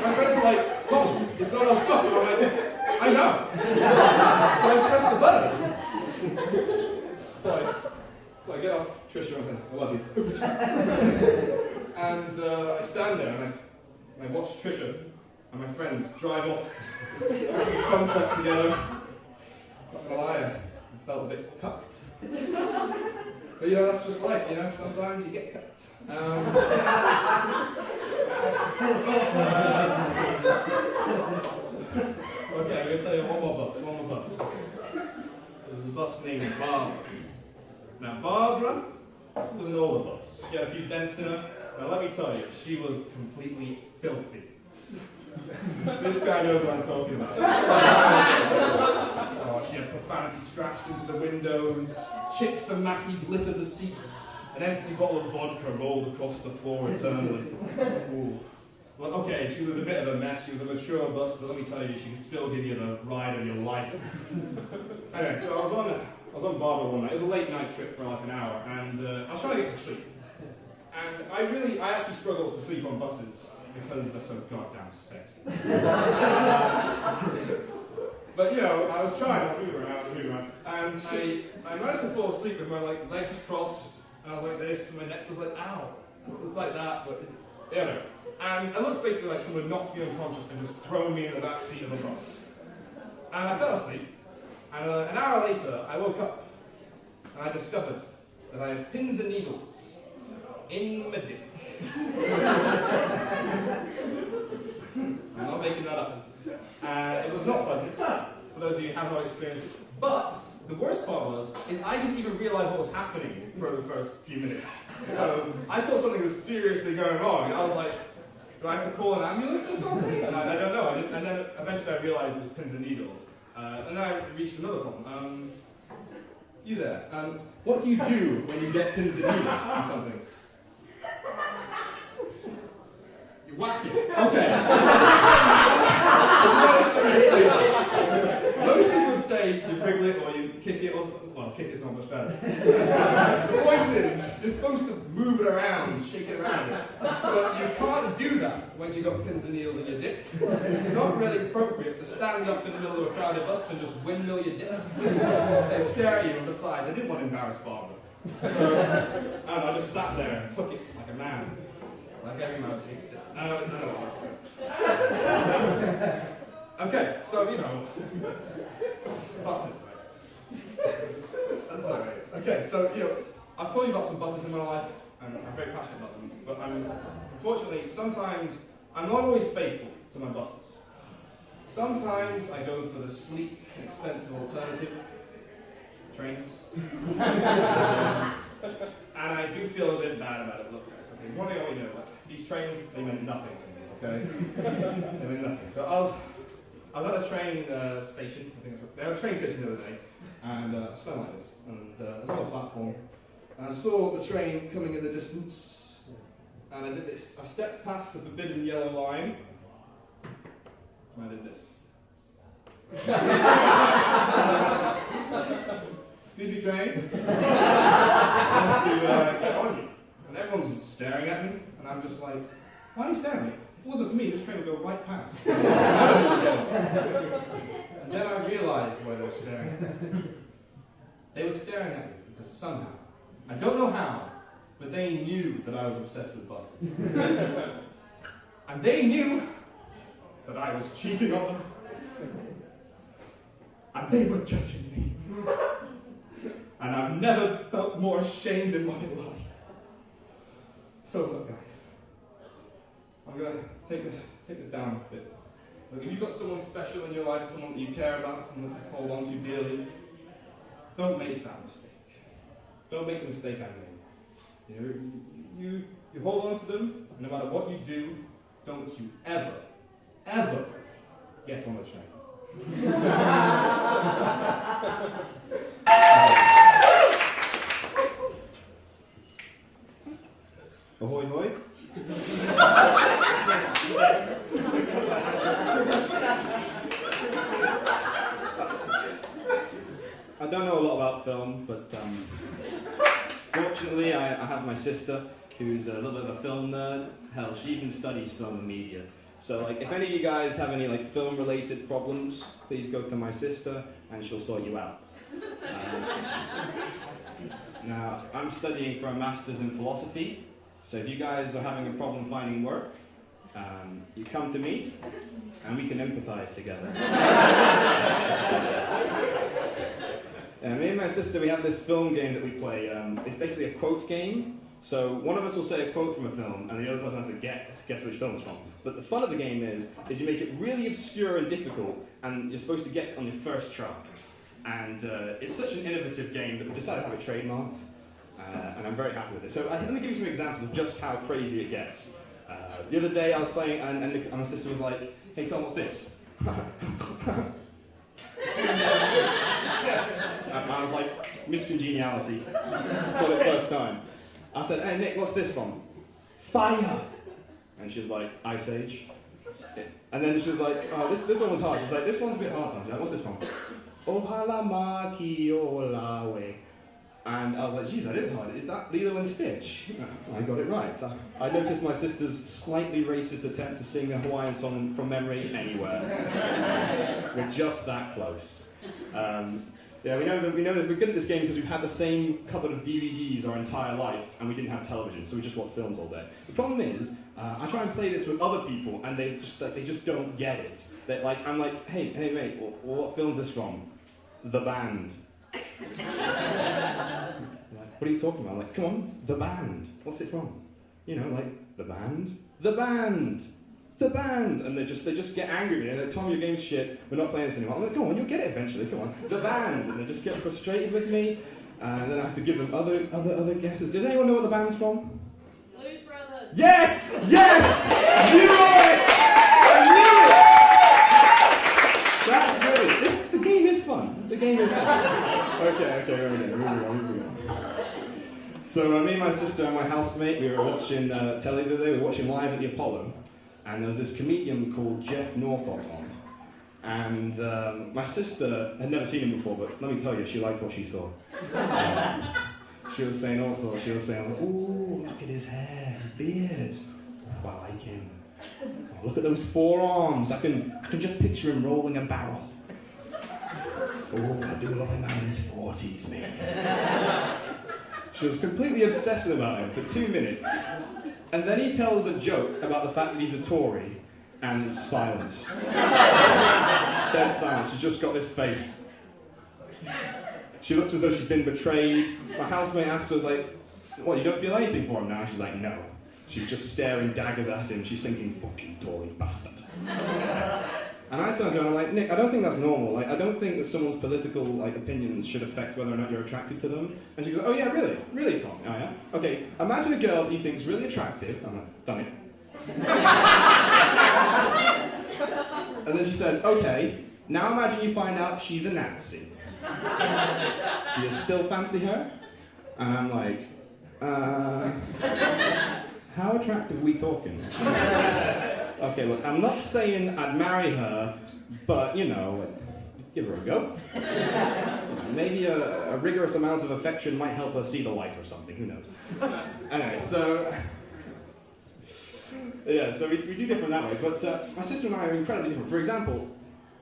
My friends are like, "Tom, it's not our stop." And I'm like, "I know." But I pressed the button. So I get off Trisha and I think, "I love you." And I stand there and I watch Trisha and my friends drive off to the sunset together. Not gonna lie, I felt a bit cucked. But you know, that's just life, you know, sometimes you get cucked. Okay, I'm going to tell you one more bus. There's a bus named Barbara. Now Barbara was an older bus. She had a few dents in her. Now let me tell you, she was completely filthy. This guy knows what I'm talking about. Oh, she had profanity scratched into the windows, chips and mackies littered the seats, an empty bottle of vodka rolled across the floor eternally. Ooh. Well, okay, she was a bit of a mess, she was a mature bus, but let me tell you, she could still give you the ride of your life. Anyway, so I was on Barbara one night. It was a late night trip for like an hour, and I was trying to get to sleep. And I actually struggle to sleep on buses because they're so goddamn sexy. But you know, I was moving around, and I managed to fall asleep with my legs crossed, and I was like this, and my neck was like, ow. It was like that, but you know. And it looked basically like someone knocked me unconscious and just thrown me in the back seat of a bus. And I fell asleep, and an hour later, I woke up, and I discovered that I had pins and needles in my dick. I'm not making that up. It was not pleasant, for those of you who have not experienced it. But the worst part was, I didn't even realise what was happening for the first few minutes. So I thought something was seriously going wrong. I was like, do I have to call an ambulance or something? And I don't know. And then eventually I realised it was pins and needles. And then I reached another problem. You there. What do you do when you get pins and needles in something? You whack it. Okay. Most people would say you wriggle it or you kick it or something. Well, kick it's not much better. The point is, you're supposed to move it around, shake it around. But you can't do that when you've got pins and needles in your dick. It's not really appropriate to stand up in the middle of a crowded bus and just windmill your dick. They stare at you, and besides, I didn't want to embarrass Barbara. So, I just sat there and took it like a man. Like every man takes it. Okay, so, you know, buses, right? That's all right. Okay, so, you know, I've told you about some buses in my life, and I'm very passionate about them, but unfortunately, sometimes I'm not always faithful to my buses. Sometimes I go for the sleek, expensive alternative, trains. And I do feel a bit bad about it. Look, guys, okay, one thing I want you to know, like, these trains, they meant nothing to me, okay? They meant nothing. So I was at a train station, I think they had a train station the other day, and I stood like this, and I was on the platform, and I saw the train coming in the distance, and I did this. I stepped past the forbidden yellow line, and I did this. Excuse me, train. I want to get on you. And everyone's just staring at me, and I'm just like, why are you staring at me? If it wasn't for me, this train would go right past. And then I realized why they were staring at me. They were staring at me because somehow, I don't know how, but they knew that I was obsessed with buses. And they knew that I was cheating on them. And they were judging me. And I've never felt more ashamed in my life. So look, guys, I'm gonna take this down a bit. Look, if you've got someone special in your life, someone that you care about, someone that you hold on to dearly, don't make that mistake. Don't make the mistake I made. You hold on to them, and no matter what you do, don't you ever get on a train. Ahoy, hoy. I don't know a lot about film, but fortunately I have my sister who's a little bit of a film nerd. Hell, she even studies film and media. So like, if any of you guys have any like film-related problems, please go to my sister and she'll sort you out. Now, I'm studying for a master's in philosophy, so if you guys are having a problem finding work, you come to me and we can empathize together. Me and my sister, we have this film game that we play. It's basically a quote game. So one of us will say a quote from a film, and the other person has to guess which film it's from. But the fun of the game is you make it really obscure and difficult, and you're supposed to guess it on your first try. And it's such an innovative game that we decided to have it trademarked, and I'm very happy with it. So let me give you some examples of just how crazy it gets. The other day I was playing, and my sister was like, "Hey Tom, what's this?" And I was like, miscongeniality. Got it first time. I said, "Hey Nick, what's this from?" "Fire." And she was like, "Ice Age." And then she was like, "Oh, this one was hard." She was like, "This one's a bit hard." She's like, "What's this from?" "Ohala Maki Olawe." And I was like, "Geez, that is hard. Is that Lilo and Stitch?" I got it right. So I noticed my sister's slightly racist attempt to sing a Hawaiian song from memory anywhere. We're just that close. Yeah, we know this. We're good at this game because we've had the same cupboard of DVDs our entire life, and we didn't have television, so we just watch films all day. The problem is, I try and play this with other people, and they just don't get it. I'm like, hey mate, what film's this from? The Band. Like, what are you talking about? I'm like, come on, The Band. What's it from? You know, like, The Band? The Band! The Band! And they just get angry with me. They're like, "Tom, your game's shit, we're not playing this anymore." I'm like, "Come on, you'll get it eventually, come on." The Band! And they just get frustrated with me, and then I have to give them other guesses. Does anyone know what The Band's from? Blues Brothers. Yes! Yes! You know it! That's brilliant. The game is fun. The game is fun. Okay, here we go. So me and my sister and my housemate, we were watching telly the other day. We were watching Live at the Apollo. And there was this comedian called Jeff Norcott on. And my sister had never seen him before, but let me tell you, she liked what she saw. She was saying, "Ooh, look at his hair, his beard. Oh, I like him. Oh, look at those forearms. I can just picture him rolling a barrel. Oh, I do love a man in his 40s, mate." She was completely obsessed about him for 2 minutes. And then he tells a joke about the fact that he's a Tory, and silence. Dead silence. She's just got this face. She looks as though she's been betrayed. My housemate asks her, like, "What, you don't feel anything for him now?" She's like, "No." She's just staring daggers at him. She's thinking, "Fucking Tory bastard." And I turn to her and I'm like, "Nick, I don't think that's normal. Like, I don't think that someone's political opinions should affect whether or not you're attracted to them." And she goes, "Oh yeah, really? Really, Tom? Oh yeah? Okay, imagine a girl that you think's really attractive." I'm like, "Done it." And then she says, "Okay, now imagine you find out she's a Nazi. Do you still fancy her?" And I'm like, how attractive are we talking? Okay, look, I'm not saying I'd marry her, but, you know, give her a go. Maybe a rigorous amount of affection might help her see the light or something, who knows. Anyway, so... Yeah, so we do different that way, but my sister and I are incredibly different. For example,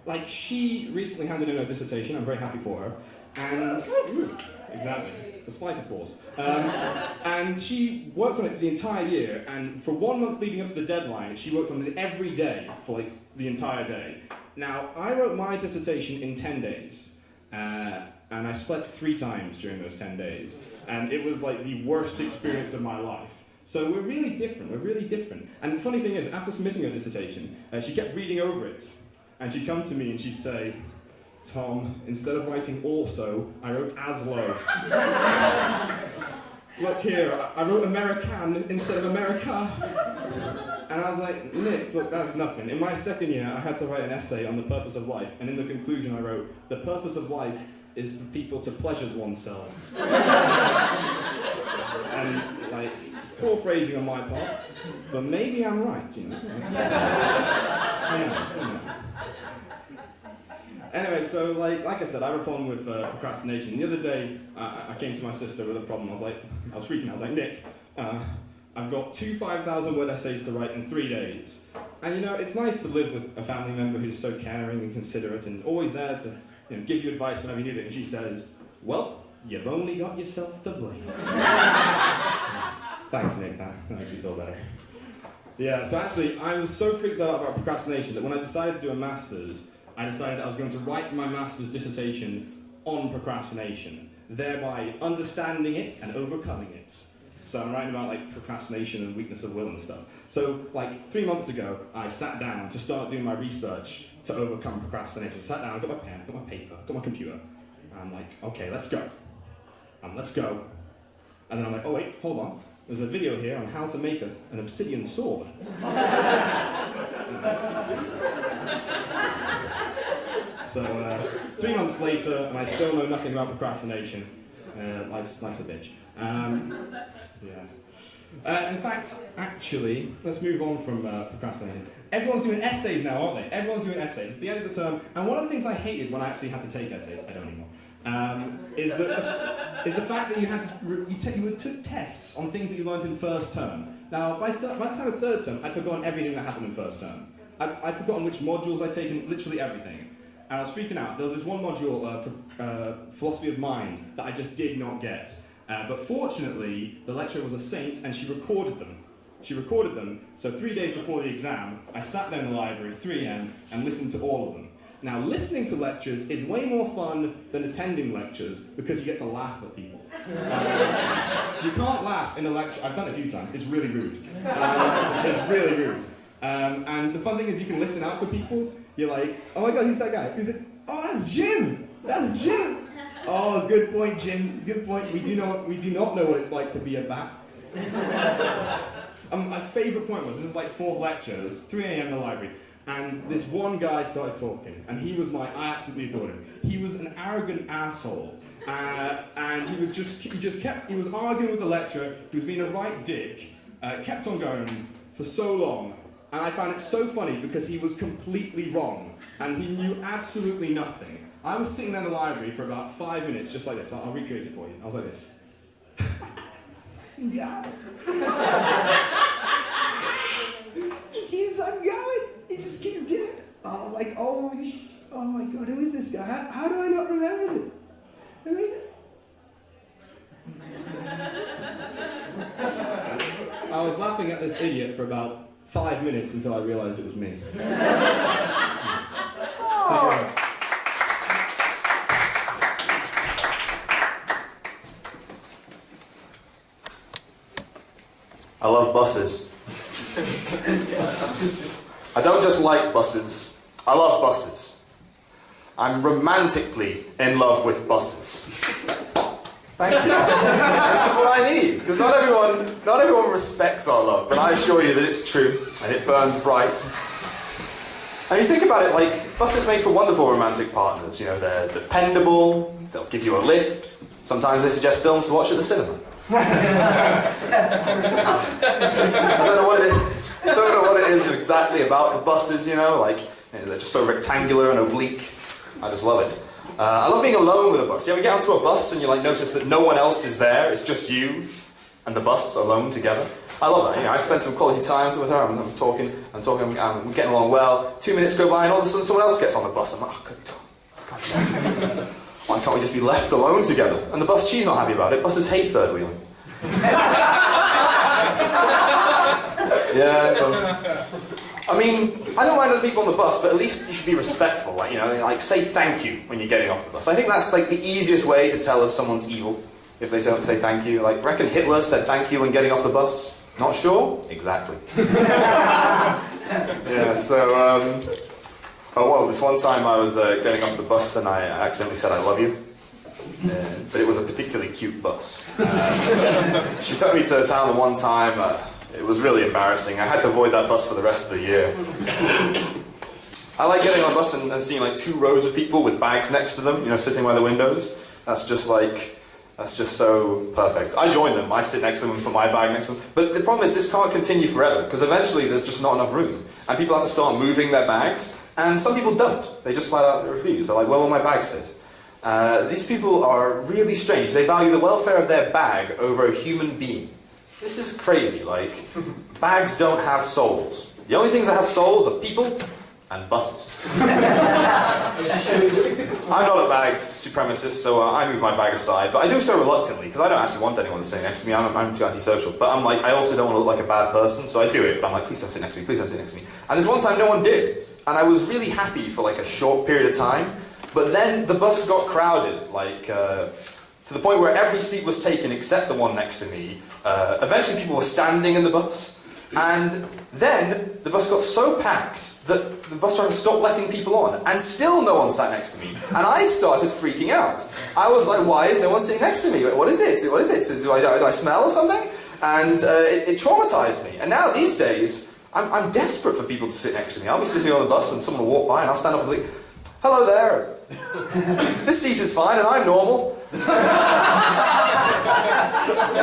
like, she recently handed in her dissertation, I'm very happy for her, and... Exactly, a slight applause. And And she worked on it for the entire year, and for 1 month leading up to the deadline, she worked on it every day for like the entire day. Now, I wrote my dissertation in 10 days, and I slept 3 times during those 10 days, and it was like the worst experience of my life. So we're really different, And the funny thing is, after submitting her dissertation, she kept reading over it, and she'd come to me and she'd say, Tom, instead of writing also, I wrote Aslo. Look here, I wrote American instead of America. And I was like, Nick, look, that's nothing. In my second year, I had to write an essay on the purpose of life, and in the conclusion I wrote, the purpose of life is for people to pleasure oneself. And, like, poor phrasing on my part, but maybe I'm right, you know. Who knows, who knows. Anyway, so like I said, I have a problem with procrastination. The other day, I came to my sister with a problem. I was freaking out. I was like, Nick, I've got 2 5,000-word essays to write in 3 days. And you know, it's nice to live with a family member who's so caring and considerate and always there to give you advice whenever you need it. And she says, well, you've only got yourself to blame. Thanks, Nick. That makes me feel better. Yeah, so actually, I was so freaked out about procrastination that when I decided to do a master's, I decided that I was going to write my master's dissertation on procrastination, thereby understanding it and overcoming it. So I'm writing about like procrastination and weakness of will and stuff. So like 3 months ago, I sat down to start doing my research to overcome procrastination. I sat down, I got my pen, I got my paper, I got my computer. And I'm like, okay, let's go. Let's go. And then I'm like, oh wait, hold on. There's a video here on how to make an obsidian sword. So 3 months later, and I still know nothing about procrastination. Life's a bitch. Yeah. In fact, actually, let's move on from procrastinating. Everyone's doing essays now, aren't they? Everyone's doing essays. It's the end of the term, and one of the things I hated when I actually had to take essays, I don't anymore, is the fact that you took tests on things that you learned in first term. Now, by the time of third term, I'd forgotten everything that happened in first term. I'd forgotten which modules I'd taken, literally everything. And I was freaking out. There was this one module, Philosophy of Mind, that I just did not get. But fortunately, the lecturer was a saint and she recorded them. So 3 days before the exam, I sat there in the library, 3 AM, and listened to all of them. Now, listening to lectures is way more fun than attending lectures because you get to laugh at people. You can't laugh in a lecture. I've done it a few times. It's really rude. It's really rude. And the fun thing is you can listen out for people. You're like, oh my god, who's that guy? Who's it? Oh, that's Jim! That's Jim! Oh, good point, Jim. Good point. We do not know what it's like to be a bat. My favourite point was, this is like 4th lecture, it was 3 AM in the library, and this one guy started talking, and I absolutely adored him. He was an arrogant asshole, and he was arguing with the lecturer, he was being a right dick, kept on going for so long. And I found it so funny because he was completely wrong, and he knew absolutely nothing. I was sitting there in the library for about 5 minutes, just like this. I'll recreate it for you. I was like this. Yeah. He keeps on going. He just keeps getting. Oh my god, who is this guy? How do I not remember this? Who is it? I was laughing at this idiot for about 5 minutes until I realised it was me. I love buses. I don't just like buses, I love buses. I'm romantically in love with buses. Thank you. This is what I need, because not everyone respects our love, but I assure you that it's true, and it burns bright. And you think about it, like, buses make for wonderful romantic partners. You know, they're dependable, they'll give you a lift, sometimes they suggest films to watch at the cinema. I don't know what it is exactly about the buses, you know, like, they're just so rectangular and oblique. I just love it. I love being alone with a bus. You ever get onto a bus and you like notice that no one else is there, it's just you and the bus alone together? I love that. You know, I spent some quality time with her, I'm talking, we're getting along well. 2 minutes go by and all of a sudden someone else gets on the bus. I'm like, oh, God. Why can't we just be left alone together? And the bus, she's not happy about it. Buses hate third wheeling. Yeah, so, I mean, I don't mind other people on the bus, but at least you should be respectful. Like, you know, like say thank you when you're getting off the bus. I think that's like the easiest way to tell if someone's evil, if they don't say thank you. Like, reckon Hitler said thank you when getting off the bus? Not sure? Exactly. Yeah, so, oh well, this one time I was getting off the bus and I accidentally said I love you. But it was a particularly cute bus. She took me to town the one time. It was really embarrassing. I had to avoid that bus for the rest of the year. I like getting on a bus and seeing like 2 rows of people with bags next to them, you know, sitting by the windows. That's just so perfect. I join them. I sit next to them and put my bag next to them. But the problem is this can't continue forever, because eventually there's just not enough room. And people have to start moving their bags, and some people don't. They just flat out refuse. They're like, where will my bag sit? These people are really strange. They value the welfare of their bag over a human being. This is crazy. Like, bags don't have souls. The only things that have souls are people and buses. I'm not a bag supremacist, so I move my bag aside, but I do so reluctantly, because I don't actually want anyone to sit next to me. I'm too antisocial. But I'm like, I also don't want to look like a bad person, so I do it. But I'm like, please don't sit next to me, please don't sit next to me. And this one time, no one did. And I was really happy for like a short period of time. But then the bus got crowded, like, to the point where every seat was taken except the one next to me. Eventually people were standing in the bus. And then the bus got so packed that the bus driver stopped letting people on. And still no one sat next to me. And I started freaking out. I was like, why is no one sitting next to me? What is it? What is it? Do I smell or something? And it traumatized me. And now these days, I'm desperate for people to sit next to me. I'll be sitting on the bus and someone will walk by and I'll stand up and be like, hello there. This seat is fine and I'm normal. I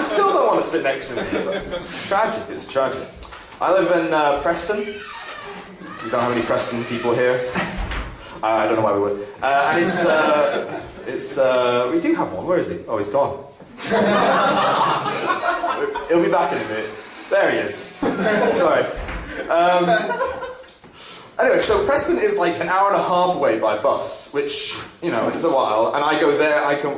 still don't want to sit next to me. So it's tragic, it's tragic. I live in Preston. We don't have any Preston people here. I don't know why we would. And we do have one. Where is he? Oh, he's gone. He'll be back in a bit. There he is. Sorry. Anyway, so Preston is like an hour and a half away by bus, which, you know, is a while, and I go there, I come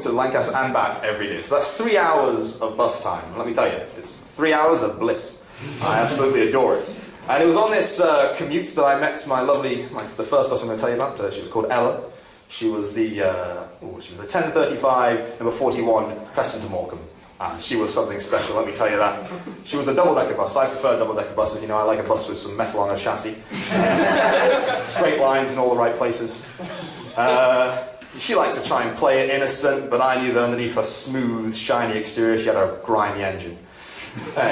to Lancaster and back every day, so that's 3 hours of bus time. Let me tell you, it's 3 hours of bliss. I absolutely adore it. And it was on this commute that I met the first bus I'm going to tell you about. She was called Ella. She was the 10:35, number 41, Preston to Morecambe. She was something special, let me tell you that. She was a double-decker bus. I prefer double-decker buses. You know, I like a bus with some metal on her chassis. Straight lines in all the right places. She liked to try and play it innocent, but I knew that underneath her smooth, shiny exterior, she had a grimy engine.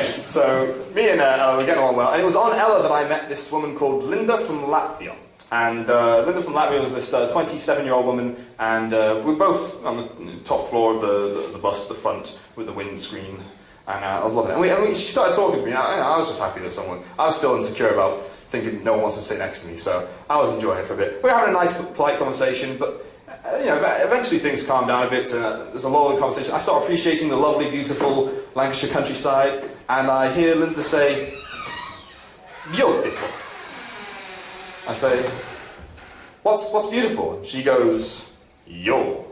So me and Ella were getting along well. And it was on Ella that I met this woman called Linda from Latvia. And Linda from Latvia was this 27-year-old woman, and we were both on the top floor of the bus, the front, with the windscreen, and I was loving it. And she started talking to me, and I was just happy that I was still insecure about thinking no one wants to sit next to me, so I was enjoying it for a bit. We were having a nice, polite conversation, but you know, eventually things calmed down a bit, there's a lot of conversation. I start appreciating the lovely, beautiful Lancashire countryside, and I hear Linda say, beautiful. I say, what's beautiful? And she goes, yo.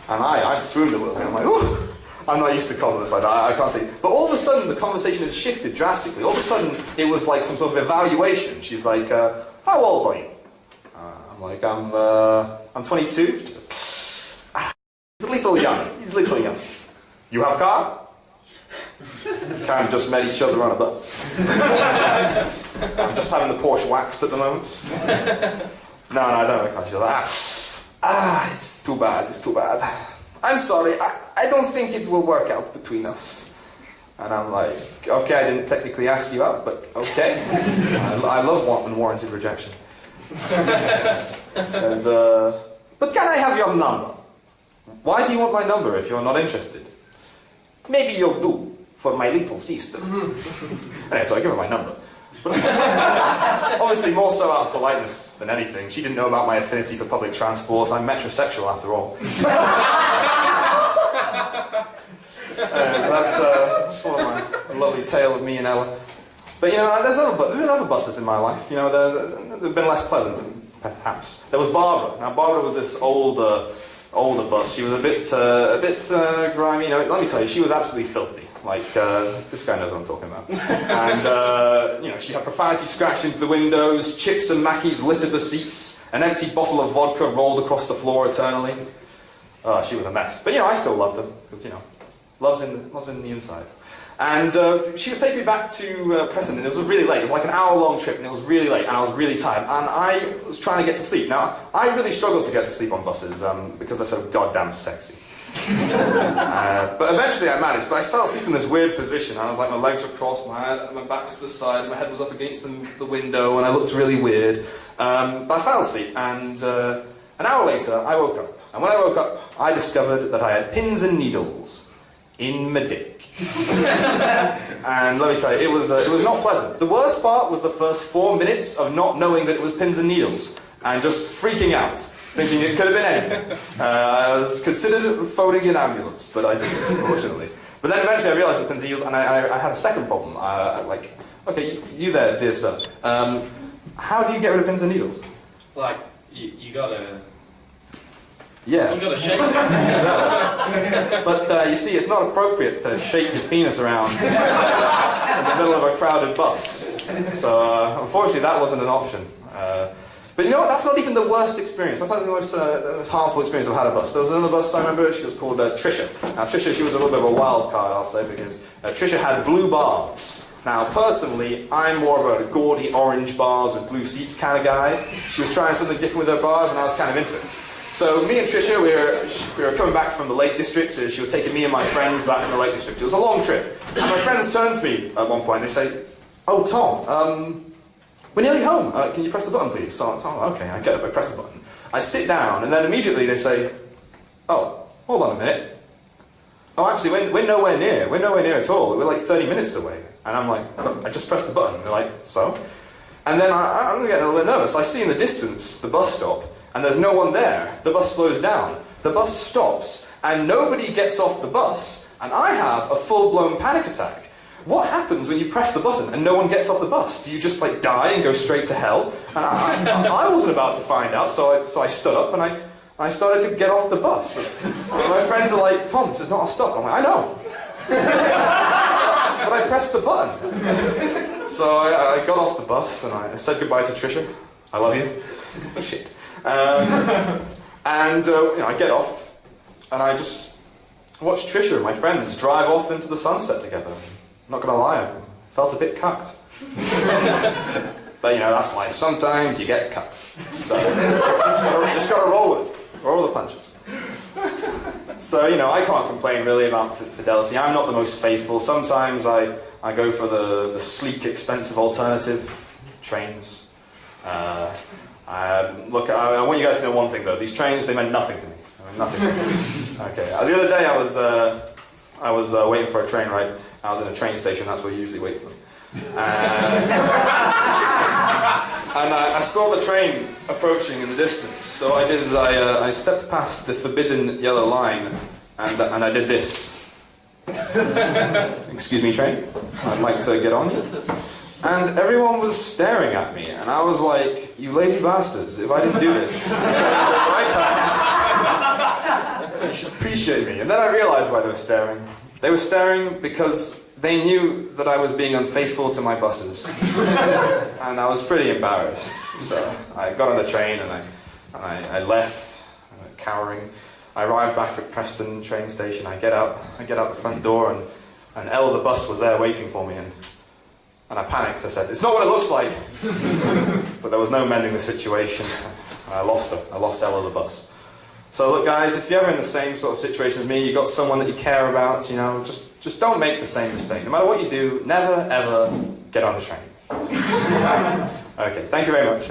And I swooned a little bit. I'm like, ooh, I'm not used to compliments like that. I can't take. But all of a sudden, the conversation had shifted drastically. All of a sudden, it was like some sort of evaluation. She's like, how old are you? I'm like, I'm 22. She goes, he's a little young. He's a little young. You have a car? Kind of just met each other on a bus. I'm just having the Porsche waxed at the moment. No, I don't have a car. She's like, it's too bad, it's too bad. I'm sorry, I don't think it will work out between us. And I'm like, okay, I didn't technically ask you out, but okay. I love unwarranted rejection. Says, but can I have your number? Why do you want my number if you're not interested? Maybe you'll do for my little sister. Anyway, so I give her my number. Obviously, more so out of politeness than anything. She didn't know about my affinity for public transport. I'm metrosexual, after all. That's one of my lovely tale of me and Ella. But you know, there's been other buses in my life. You know, they've been less pleasant, perhaps. There was Barbara. Now, Barbara was this older bus. She was a bit grimy. You know, let me tell you, she was absolutely filthy. Like, this guy knows what I'm talking about. And, you know, she had profanity scratched into the windows, chips and mackies littered the seats, an empty bottle of vodka rolled across the floor eternally. She was a mess. But, you know, I still loved her, because, you know, love's in the inside. And she was taking me back to Preston, and it was really late. It was like an hour-long trip, and it was really late, and I was really tired. And I was trying to get to sleep. Now, I really struggle to get to sleep on buses, because they're so goddamn sexy. But eventually I managed, but I fell asleep in this weird position. I was like, my legs were crossed, my back was to the side, my head was up against the window, and I looked really weird. But I fell asleep, and an hour later I woke up. And when I woke up, I discovered that I had pins and needles in my dick. And let me tell you, it was not pleasant. The worst part was the first 4 minutes of not knowing that it was pins and needles, and just freaking out, thinking it could have been anything. I was considered phoning an ambulance, but I didn't, unfortunately. But then eventually I realised it was pins and needles, and I had a second problem. Like, okay, you there, dear sir, how do you get rid of pins and needles? Like, you gotta... Yeah. You gotta shake it. But you see, it's not appropriate to shake your penis around in the middle of a crowded bus. So unfortunately, that wasn't an option. But you know what? That's not even the worst experience. That's not the most harmful experience I've had a bus. There was another bus I remember. She was called Trisha. Now Trisha, she was a little bit of a wild card, I'll say, because Trisha had blue bars. Now, personally, I'm more of a gaudy orange bars with blue seats kind of guy. She was trying something different with her bars, and I was kind of into it. So me and Trisha, we were coming back from the Lake District. So she was taking me and my friends back from the Lake District. It was a long trip. And my friends turned to me at one point and they say, "Oh, Tom, we're nearly home. Can you press the button, please?" So okay, I get up, I press the button. I sit down, and then immediately they say, "Oh, hold on a minute. Oh, actually, we're nowhere near. We're nowhere near at all. We're like 30 minutes away." And I'm like, "I just pressed the button." And they're like, "So?" And then I'm getting a little bit nervous. I see in the distance the bus stop, and there's no one there. The bus slows down. The bus stops, and nobody gets off the bus, and I have a full-blown panic attack. What happens when you press the button and no one gets off the bus? Do you just like die and go straight to hell? And I wasn't about to find out, so I stood up and I started to get off the bus. And my friends are like, "Tom, this is not a stop." I'm like, "I know." But I pressed the button. So I got off the bus and I said goodbye to Trisha. I love you. Shit. And you know, I get off, and I just watch Trisha and my friends drive off into the sunset together. I'm not gonna lie, I felt a bit cucked. But you know, that's life. Sometimes you get cucked. So just gotta roll with it. Roll the punches. So you know, I can't complain really about fidelity. I'm not the most faithful. Sometimes I go for the sleek, expensive alternative, trains. Look, I want you guys to know one thing though. These trains, they meant nothing to me. I mean, nothing to me. Okay. The other day I was waiting for a train ride. I was in a train station. That's where you usually wait for them. And I saw the train approaching in the distance. So I did is I stepped past the forbidden yellow line, and I did this. "Excuse me, train. I'd like to get on you." And everyone was staring at me, and I was like, "You lazy bastards, if I didn't do this, you should appreciate me." And then I realized why they were staring. They were staring because they knew that I was being unfaithful to my buses. And I was pretty embarrassed. So I got on the train and I left, cowering. I arrived back at Preston train station. I get out the front door, and Elle, the bus, was there waiting for me. And I panicked. I said, "It's not what it looks like." But there was no mending the situation. I lost her. I lost Ella the bus. So look, guys, if you're ever in the same sort of situation as me, you've got someone that you care about, you know, just don't make the same mistake. No matter what you do, never ever get on the train. Okay, thank you very much.